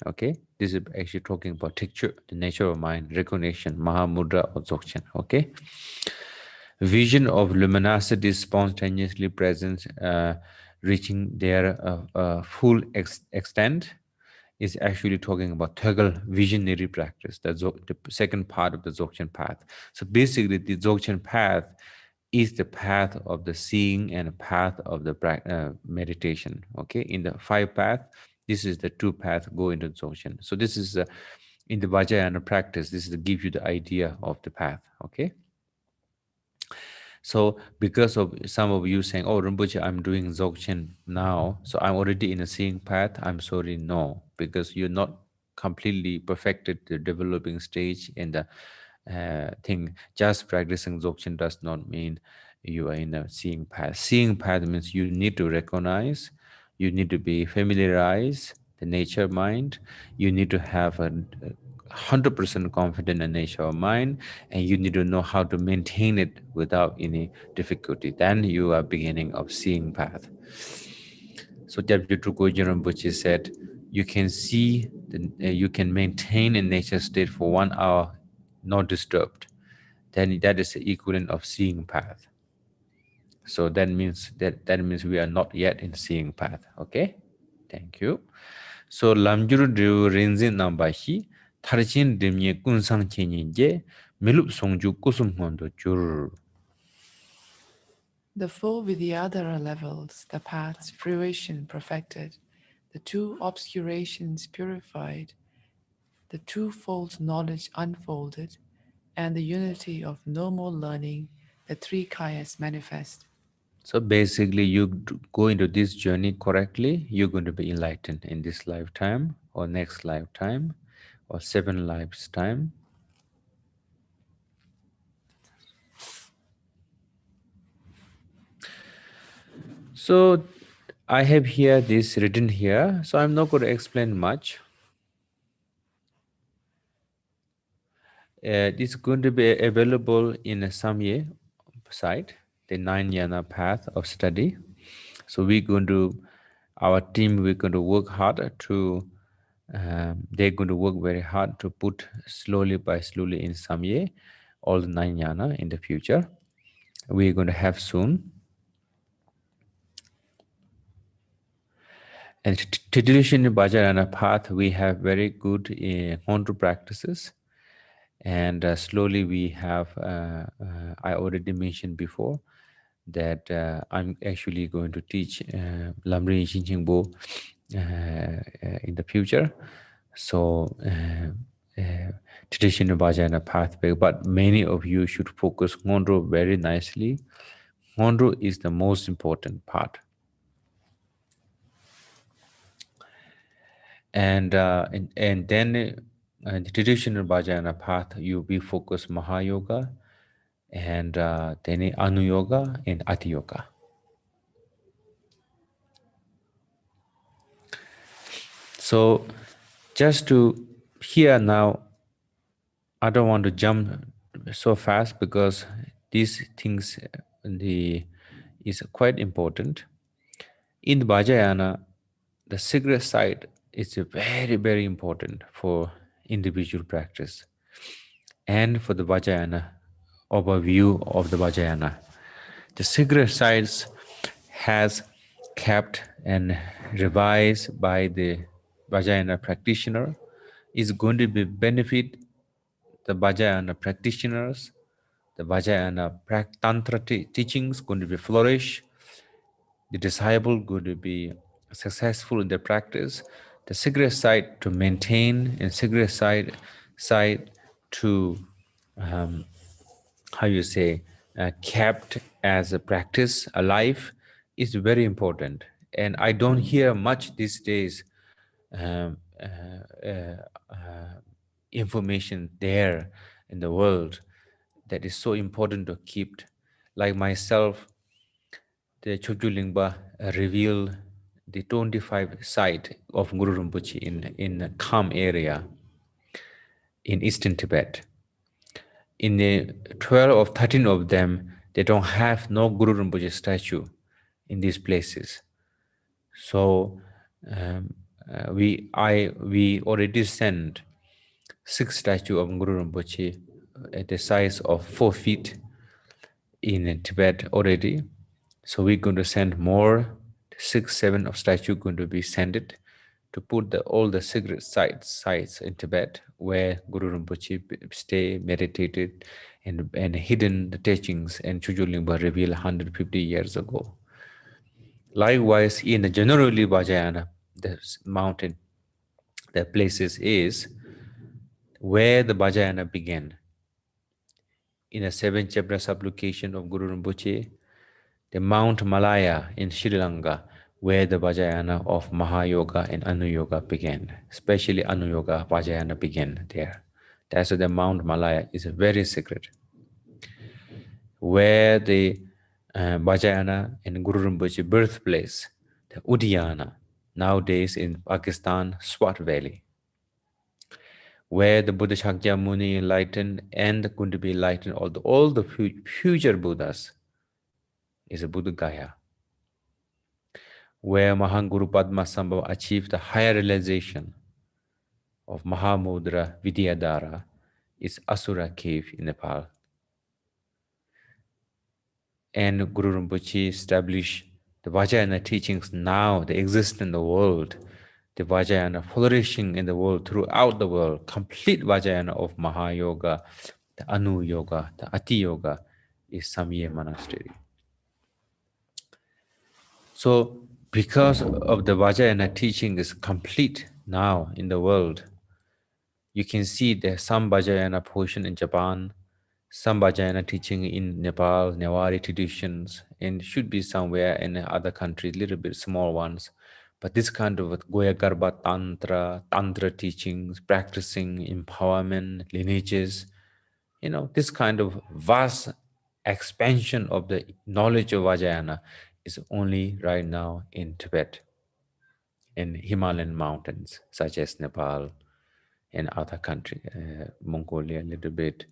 Okay, this is actually talking about the nature of mind, recognition, Mahamudra or Dzogchen. Okay, vision of luminosity spontaneously present, reaching their full extent, is actually talking about Tögal visionary practice. That's the second part of the Dzogchen path. So basically, the Dzogchen path is the path of the seeing and a path of the meditation. Okay, in the 5 path, this is the 2 path go into Dzogchen. So this is in the Vajrayana practice. This is to give you the idea of the path. Okay. So because of some of you saying, oh, Rinpoche, I'm doing Dzogchen now, so I'm already in a seeing path. I'm sorry, no, because you're not completely perfected the developing stage in the thing. Just practicing Dzogchen does not mean you are in a seeing path. Seeing path means you need to recognize, you need to be familiarized the nature mind, you need to have a 100% confident in nature of mind, and you need to know how to maintain it without any difficulty. Then you are beginning of seeing path. So Jabju Trukhojen Rinpoche said, you can see, you can maintain a nature state for 1 hour, not disturbed. Then that is the equivalent of seeing path. So that means we are not yet in seeing path. Okay, thank you. So lamjuru du rinzin nambahi tarjin dimye kunsang chenye milup songju kusum hondo jur. The 4 Vidyadhara levels, the paths fruition perfected, the 2 obscurations purified, the twofold knowledge unfolded, and the unity of no more learning, the 3 kayas manifest. So basically, you go into this journey correctly, you're going to be enlightened in this lifetime or next lifetime or 7 lives time. So I have here this written here, so I'm not going to explain much. It's going to be available in a Samye site, the 9 Yana path of study. So our team, we're going to work hard to, they're going to work very hard to put slowly by slowly in Samye, all the 9 Yana in the future. We're going to have soon. And traditional Vajrayana path, we have very good Hondu practices. And slowly we have, I already mentioned before, that I'm actually going to teach Lamri Shinchingbo in the future. So traditional Vajrayana pathway, but many of you should focus Hondu very nicely. Hondu is the most important part. And then the traditional Vajrayana path, you be focused Mahayoga, and then Anu Yoga and Ati Yoga. So just to here now, I don't want to jump so fast because these things is quite important. In the Vajrayana, the cigarette side is very, very important for individual practice and for the Vajrayana overview of the Vajrayana. The cigarette sides has kept and revised by the Vajrayana practitioner is going to be benefit the Vajrayana practitioners, the Vajrayana Tantra teachings going to be flourish, the disciple going to be successful in their practice, the cigarette side to maintain and cigarette side to how you say kept as a practice alive is very important. And I don't hear much these days um, information there in the world that is so important to keep. Like myself, the Choju Lingpa revealed the 25 site of Guru Rinpoche in a Kham area in eastern Tibet. In the 12 or 13 of them, they don't have no Guru Rinpoche statue in these places. So we already sent 6 statues of Guru Rinpoche at the size of 4 feet in Tibet already. So we're going to send more, 6, 7 of statue going to be sent it to put all the secret sites in Tibet where Guru Rinpoche stay, meditated, and hidden the teachings and Choju Lingpa revealed 150 years ago. Likewise, in the generally Vajrayana, the mountain, the places is where the Vajrayana began. In the 7th chapter supplication of Guru Rinpoche, the Mount Malaya in Sri Lanka, where the Vajrayana of Mahayoga and Anu Yoga began, especially Anu Yoga Vajrayana began there. That's why the Mount Malaya is very secret, where the Vajrayana and Guru Rinpoche birthplace, the Udiyana, nowadays in Pakistan, Swat Valley, where the Buddha Shakyamuni enlightened and going to be enlightened, all the future Buddhas is a Buddha Gaya, where Mahaguru Padmasambhava achieved the higher realization of Mahamudra Vidyadhara is Asura cave in Nepal. And Guru Rinpoche established the Vajrayana teachings now, they exist in the world. The Vajrayana flourishing in the world, throughout the world, complete Vajrayana of Mahayoga, the Anu Yoga, the Ati Yoga is Samye Monastery. So, because of the Vajrayana teaching is complete now in the world, you can see there's some Vajrayana portion in Japan, some Vajrayana teaching in Nepal, Newari traditions, and should be somewhere in other countries, little bit small ones. But this kind of Goya Garbha Tantra teachings, practicing empowerment, lineages, this kind of vast expansion of the knowledge of Vajrayana is only right now in Tibet, in Himalayan mountains, such as Nepal and other countries, Mongolia a little bit,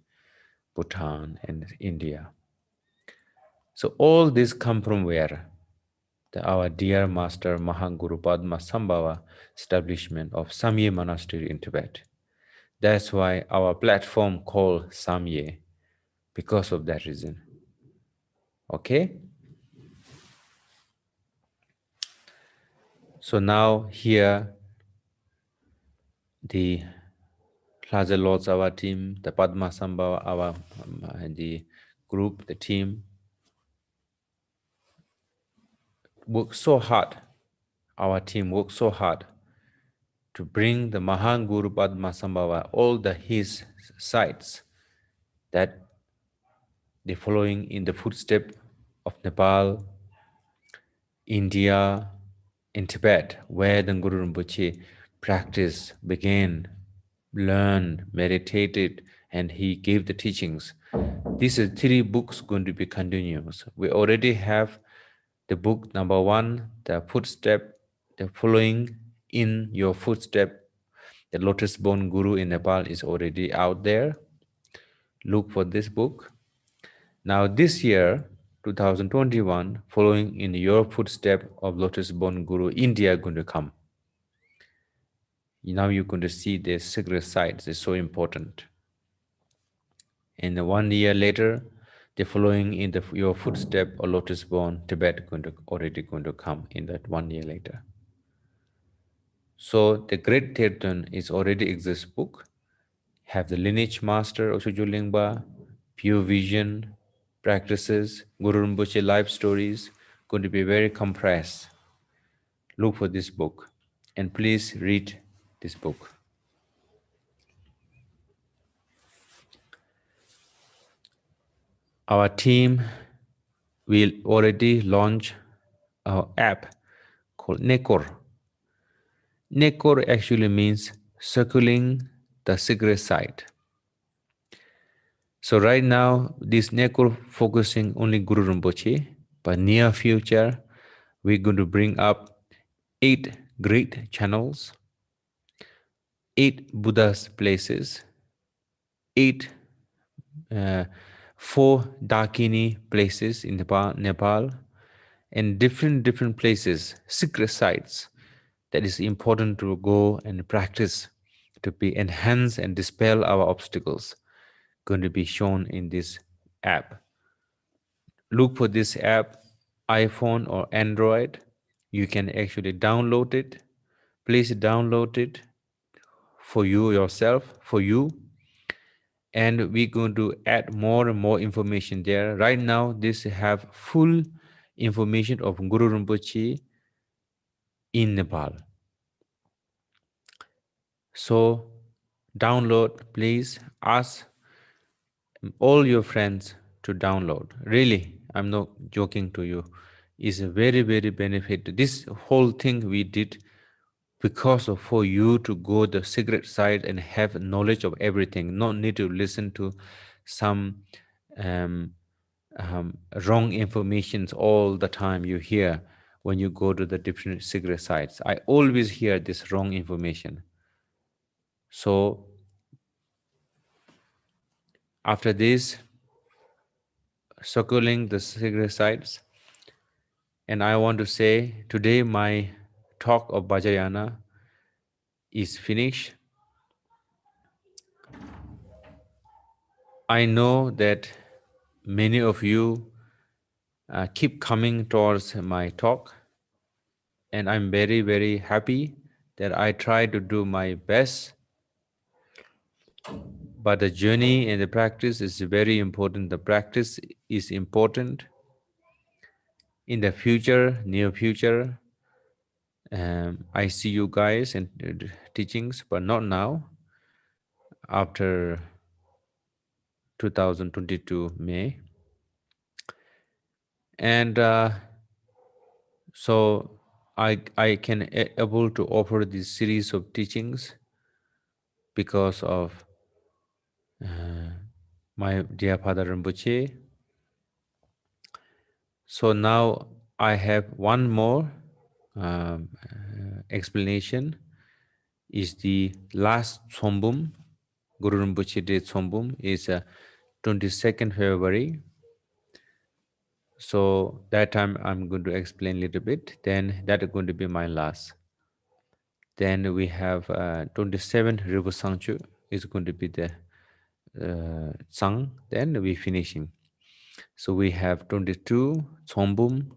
Bhutan and India. So all this come from where? Our dear Master Mahaguru Padmasambhava establishment of Samye Monastery in Tibet. That's why our platform called Samye, because of that reason. Okay? So now here, the Plaza Lords, our team, the Padmasambhava, our the group, the team, worked so hard. Our team worked so hard to bring the Mahaguru Padmasambhava, all his sites that they're following in the footsteps of Nepal, India, in Tibet, where the Guru Rinpoche practice began, learned, meditated, and he gave the teachings. These are 3 books going to be continuous. We already have the book number 1, the footstep, the following in your footstep. The Lotus Born Guru in Nepal is already out there. Look for this book. Now this year, 2021, following in your footstep of Lotus Born Guru, India going to come. Now you're going to see the secret sites. It's so important. And 1 year later, the following in your footstep of Lotus Born Tibet already going to come in that 1 year later. So the Great Tirthan is already exists book, have the lineage master of Sujulingba, pure vision, practices, Guru Rinpoche life stories, going to be very compressed. Look for this book and please read this book. Our team will already launch our app called Nekor. Nekor actually means circling the secret site. So right now, this Nekor focusing only Guru Rinpoche, but near future, we're going to bring up 8 great channels, 8 Buddha's places, 4 Dakini places in Nepal, and different places, secret sites that is important to go and practice to be enhance and dispel our obstacles, going to be shown in this app. Look for this app, iPhone or Android. You can actually download it. Please download it for you yourself, for you. And we're going to add more and more information there. Right now, this have full information of Guru Rinpoche in Nepal. So download, please ask all your friends to download. Really, I'm not joking to you. It's a very, very benefit. This whole thing we did because of for you to go the secret side and have knowledge of everything, not need to listen to some wrong informations all the time you hear when you go to the different secret sites. I always hear this wrong information. So after this, circling the secret sites, and I want to say today my talk of Vajrayana is finished. I know that many of you keep coming towards my talk, and I'm very, very happy that I try to do my best. But the journey and the practice is very important. The practice is important. In the future, near future, I see you guys and teachings, but not now. After 2022 May. And so I can able to offer this series of teachings because of my dear Father Rinpoche. So now I have one more explanation. Is the last Tsombum, Guru Rinpoche Day Tsombum is 22nd February. So that time I'm going to explain a little bit. Then that is going to be my last. Then we have 27 River Sangchu is going to be the Sang. Then we finishing. So we have 22 Tsombum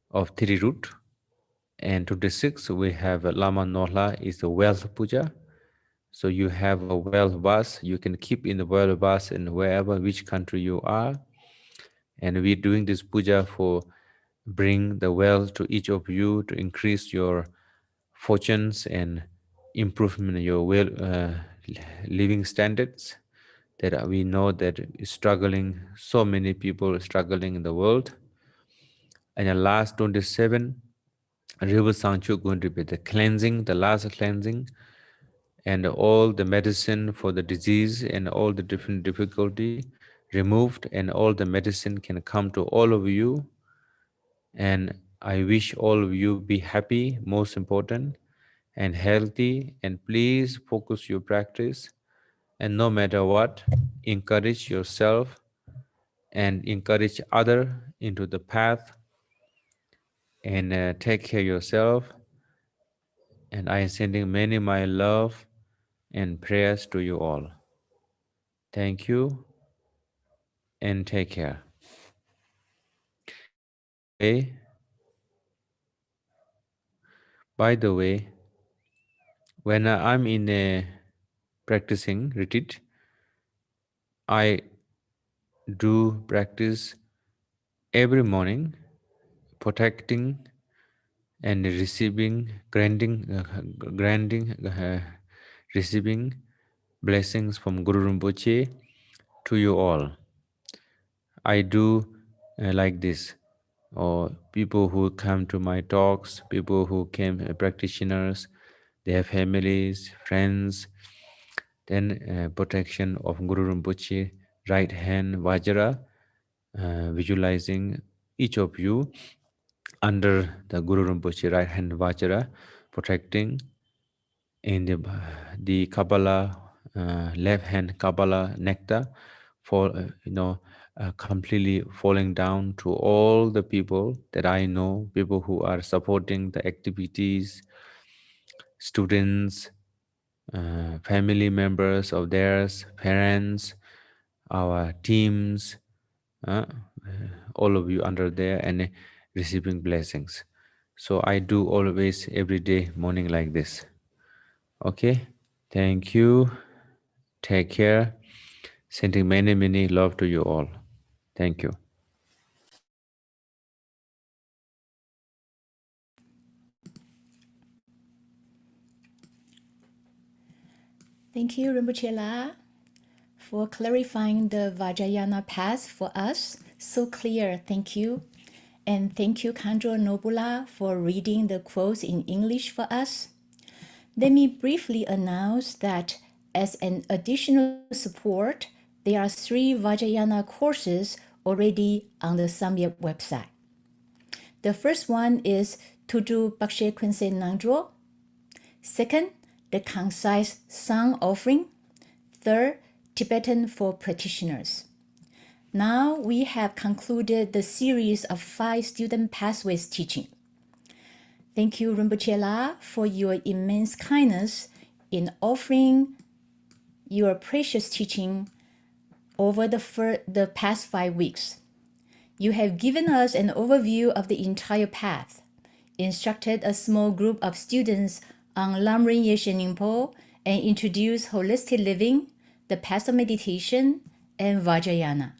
of Three Root. And 26 we have Lama Nola is the wealth puja. So you have a wealth vase. You can keep in the wealth vase in wherever, which country you are. And we're doing this puja for bring the wealth to each of you to increase your fortunes and improvement in your living standards. That we know that struggling, so many people struggling in the world. And the last 27, River Sangchu going to be the cleansing, the last cleansing, and all the medicine for the disease and all the different difficulty removed and all the medicine can come to all of you. And I wish all of you be happy, most important, and healthy. And please focus your practice. And no matter what, encourage yourself and encourage other into the path, and take care of yourself. And I am sending many my love and prayers to you all. Thank you and take care. By the way, when I'm in a practicing retreat, I do practice every morning, protecting and receiving, receiving blessings from Guru Rinpoche to you all. I do like this. Or people who come to my talks, people who came, practitioners, they have families, friends, then protection of Guru Rinpoche, right hand Vajra, visualizing each of you under the Guru Rinpoche right hand Vajra, protecting in the Kabbalah, left hand Kabbalah nectar, for completely falling down to all the people that I know, people who are supporting the activities, students, family members of theirs, parents, our teams, all of you under there and receiving blessings. So I do always every day morning like this. Okay, thank you. Take care. Sending many love to you all. Thank you. Thank you, Rinpoche La, for clarifying the Vajrayana path for us. So clear, thank you. And thank you, Khandro Nobula, for reading the quotes in English for us. Let me briefly announce that as an additional support, there are 3 Vajrayana courses already on the Samyek website. The first one is Tutu Bakshe Kunse Nangdro. Second, the concise song offering. Third, Tibetan for practitioners. Now we have concluded the series of 5 student pathways teaching. Thank you, Rinpoche La, for your immense kindness in offering your precious teaching over the past 5 weeks. You have given us an overview of the entire path, instructed a small group of students on Lamrim Yeshe Ningpo, and introduced holistic living, the path of meditation, and Vajrayana.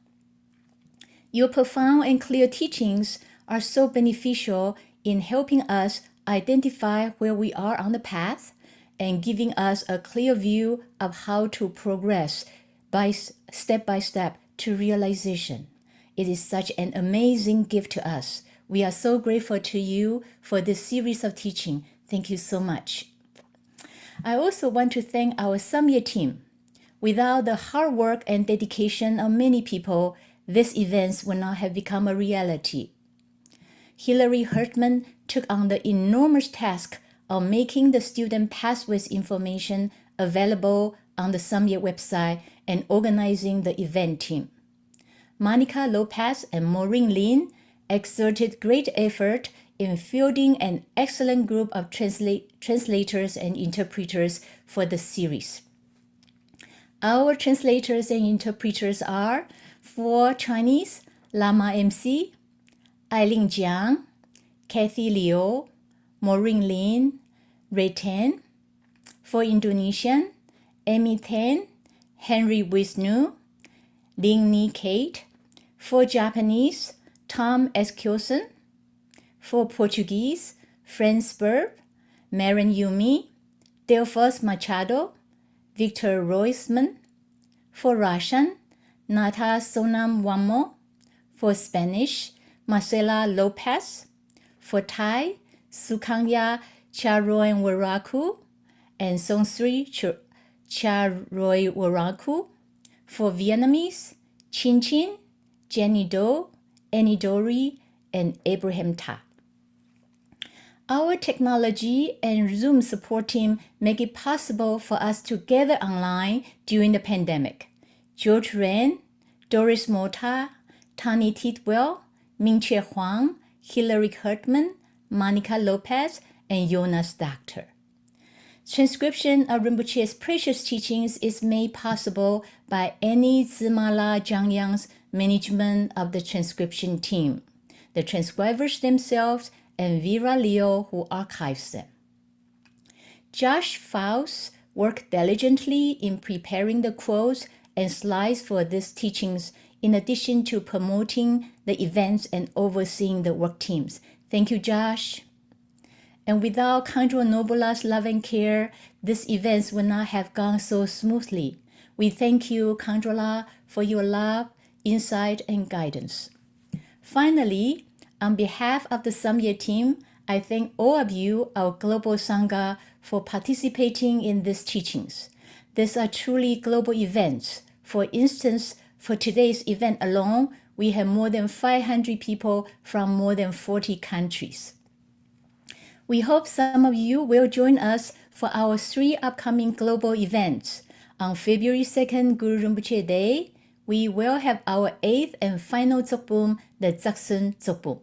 Your profound and clear teachings are so beneficial in helping us identify where we are on the path and giving us a clear view of how to progress by step to realization. It is such an amazing gift to us. We are so grateful to you for this series of teaching. Thank you so much. I also want to thank our Samye team. Without the hard work and dedication of many people, these events would not have become a reality. Hilary Hartman took on the enormous task of making the student pathways information available on the Samyek website and organizing the event team. Monica Lopez and Maureen Lin exerted great effort in fielding an excellent group of translators and interpreters for the series. Our translators and interpreters are, for Chinese, Lama MC, Eileen Jiang, Kathy Liu, Maureen Lin, Ray Tan. For Indonesian, Amy Tan, Henry Wisnu, Ling Ni Kate. For Japanese, Tom Eskilson. For Portuguese, Franz Burb, Maren Yumi, Delfos Machado, Victor Roisman. For Russian, Nata Sonam Wamo. For Spanish, Marcela Lopez. For Thai, Sukanya Charoen Waraku and Songsri Charoy Waraku. For Vietnamese, Chin Chin, Jenny Do, Annie Dory, and Abraham Ta. Our technology and Zoom support team make it possible for us to gather online during the pandemic. George Ren, Doris Mota, Tani Tidwell, Ming-Che Huang, Hillary Kurtman, Monica Lopez, and Jonas Doctor. Transcription of Rinpoche's precious teachings is made possible by Annie Zimala Zhangyang's management of the transcription team, the transcribers themselves, and Vera Leo, who archives them. Josh Faust worked diligently in preparing the quotes and slides for these teachings, in addition to promoting the events and overseeing the work teams. Thank you, Josh. And without Khandro Nobula's love and care, these events would not have gone so smoothly. We thank you, Khandrola, for your love, insight, and guidance. Finally, on behalf of the Samye team, I thank all of you, our global Sangha, for participating in these teachings. These are truly global events. For instance, for today's event alone, we have more than 500 people from more than 40 countries. We hope some of you will join us for our 3 upcoming global events. On February 2nd, Guru Rinpoche Day, we will have our 8th and final Dzogchen, the Dzogchen Dzogchen.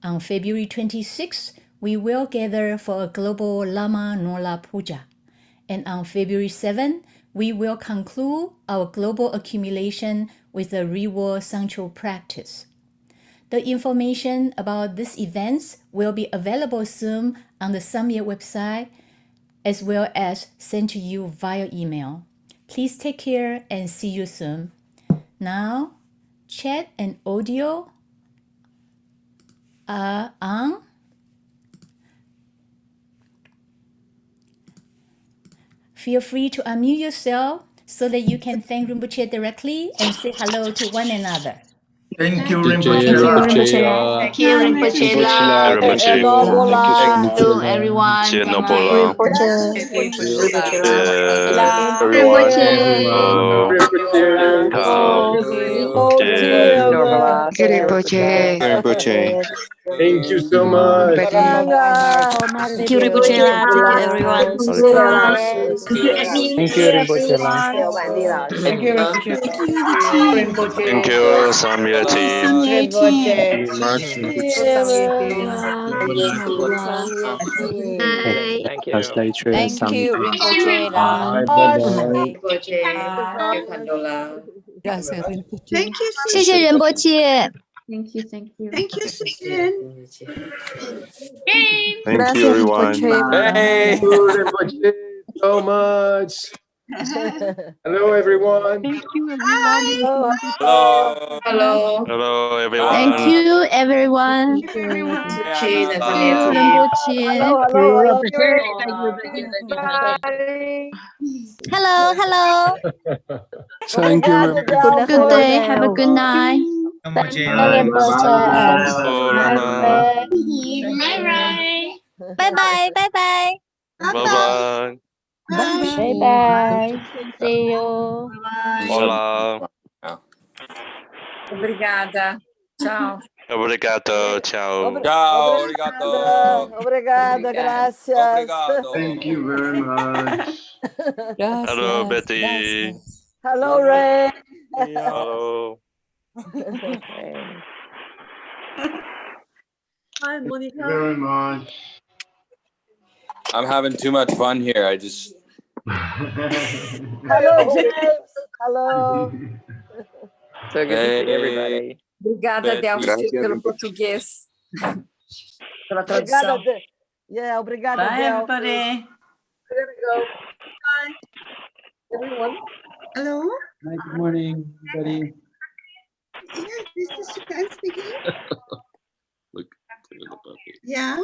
On February 26th, we will gather for a global Lama Nola Puja. And on February 7th, we will conclude our global accumulation with a reward Sancho practice. The information about these events will be available soon on the Samye website, as well as sent to you via email. Please take care and see you soon. Now, chat and audio are on. Feel free to unmute yourself so that you can thank Rinpoche directly and say hello to one another. Thank you, Thank you, Rinpoche. Thank you, Rinpoche. Rinpoche. Thank you, everyone. Chia Good Nopola. night. Everyone. Tao. Rinpoche. Thank you so much. Thank you, Rinpoche. Thank you, everyone. Thank you, Rinpoche. Thank you, Rinpoche. Thank you, the team. Thank you, Samye team. Samye team. Thank you. Thank you, Rinpoche. Bye. Bye-bye. Gracias, Rinpoche. Thank you, 谢谢仁波切。 Thank you, thank you. Thank you, Susan. Thank you, everyone. Thank you, Rinpoche, so much. Hello, everyone. Hi. Hello, everyone. Thank you, everyone. Hello, hello. Thank you, Rinpoche. Good day. Have a good night. Bye bye. Bye bye. Bye-bye. Bye. See you. Hola. Obrigada. Tchau. Obrigado. Ciao. Ciao, obrigado. Obrigada, gracias. Obrigado. Thank you very much. Hello, Betty. Hello, Ray. Hello. Hi, Monica. Thank you very much. I'm having too much fun here. I just Hello, James. Hello. So good to see everybody. Obrigada, Delcio, pelo português. Pela tradução. Obrigada, yeah, obrigada, Bye, Del. everybody. Here we go. Bye, everyone. Hello. Good morning, everybody. Yes, this is Sukan speaking. Look, take a look up here. Yeah.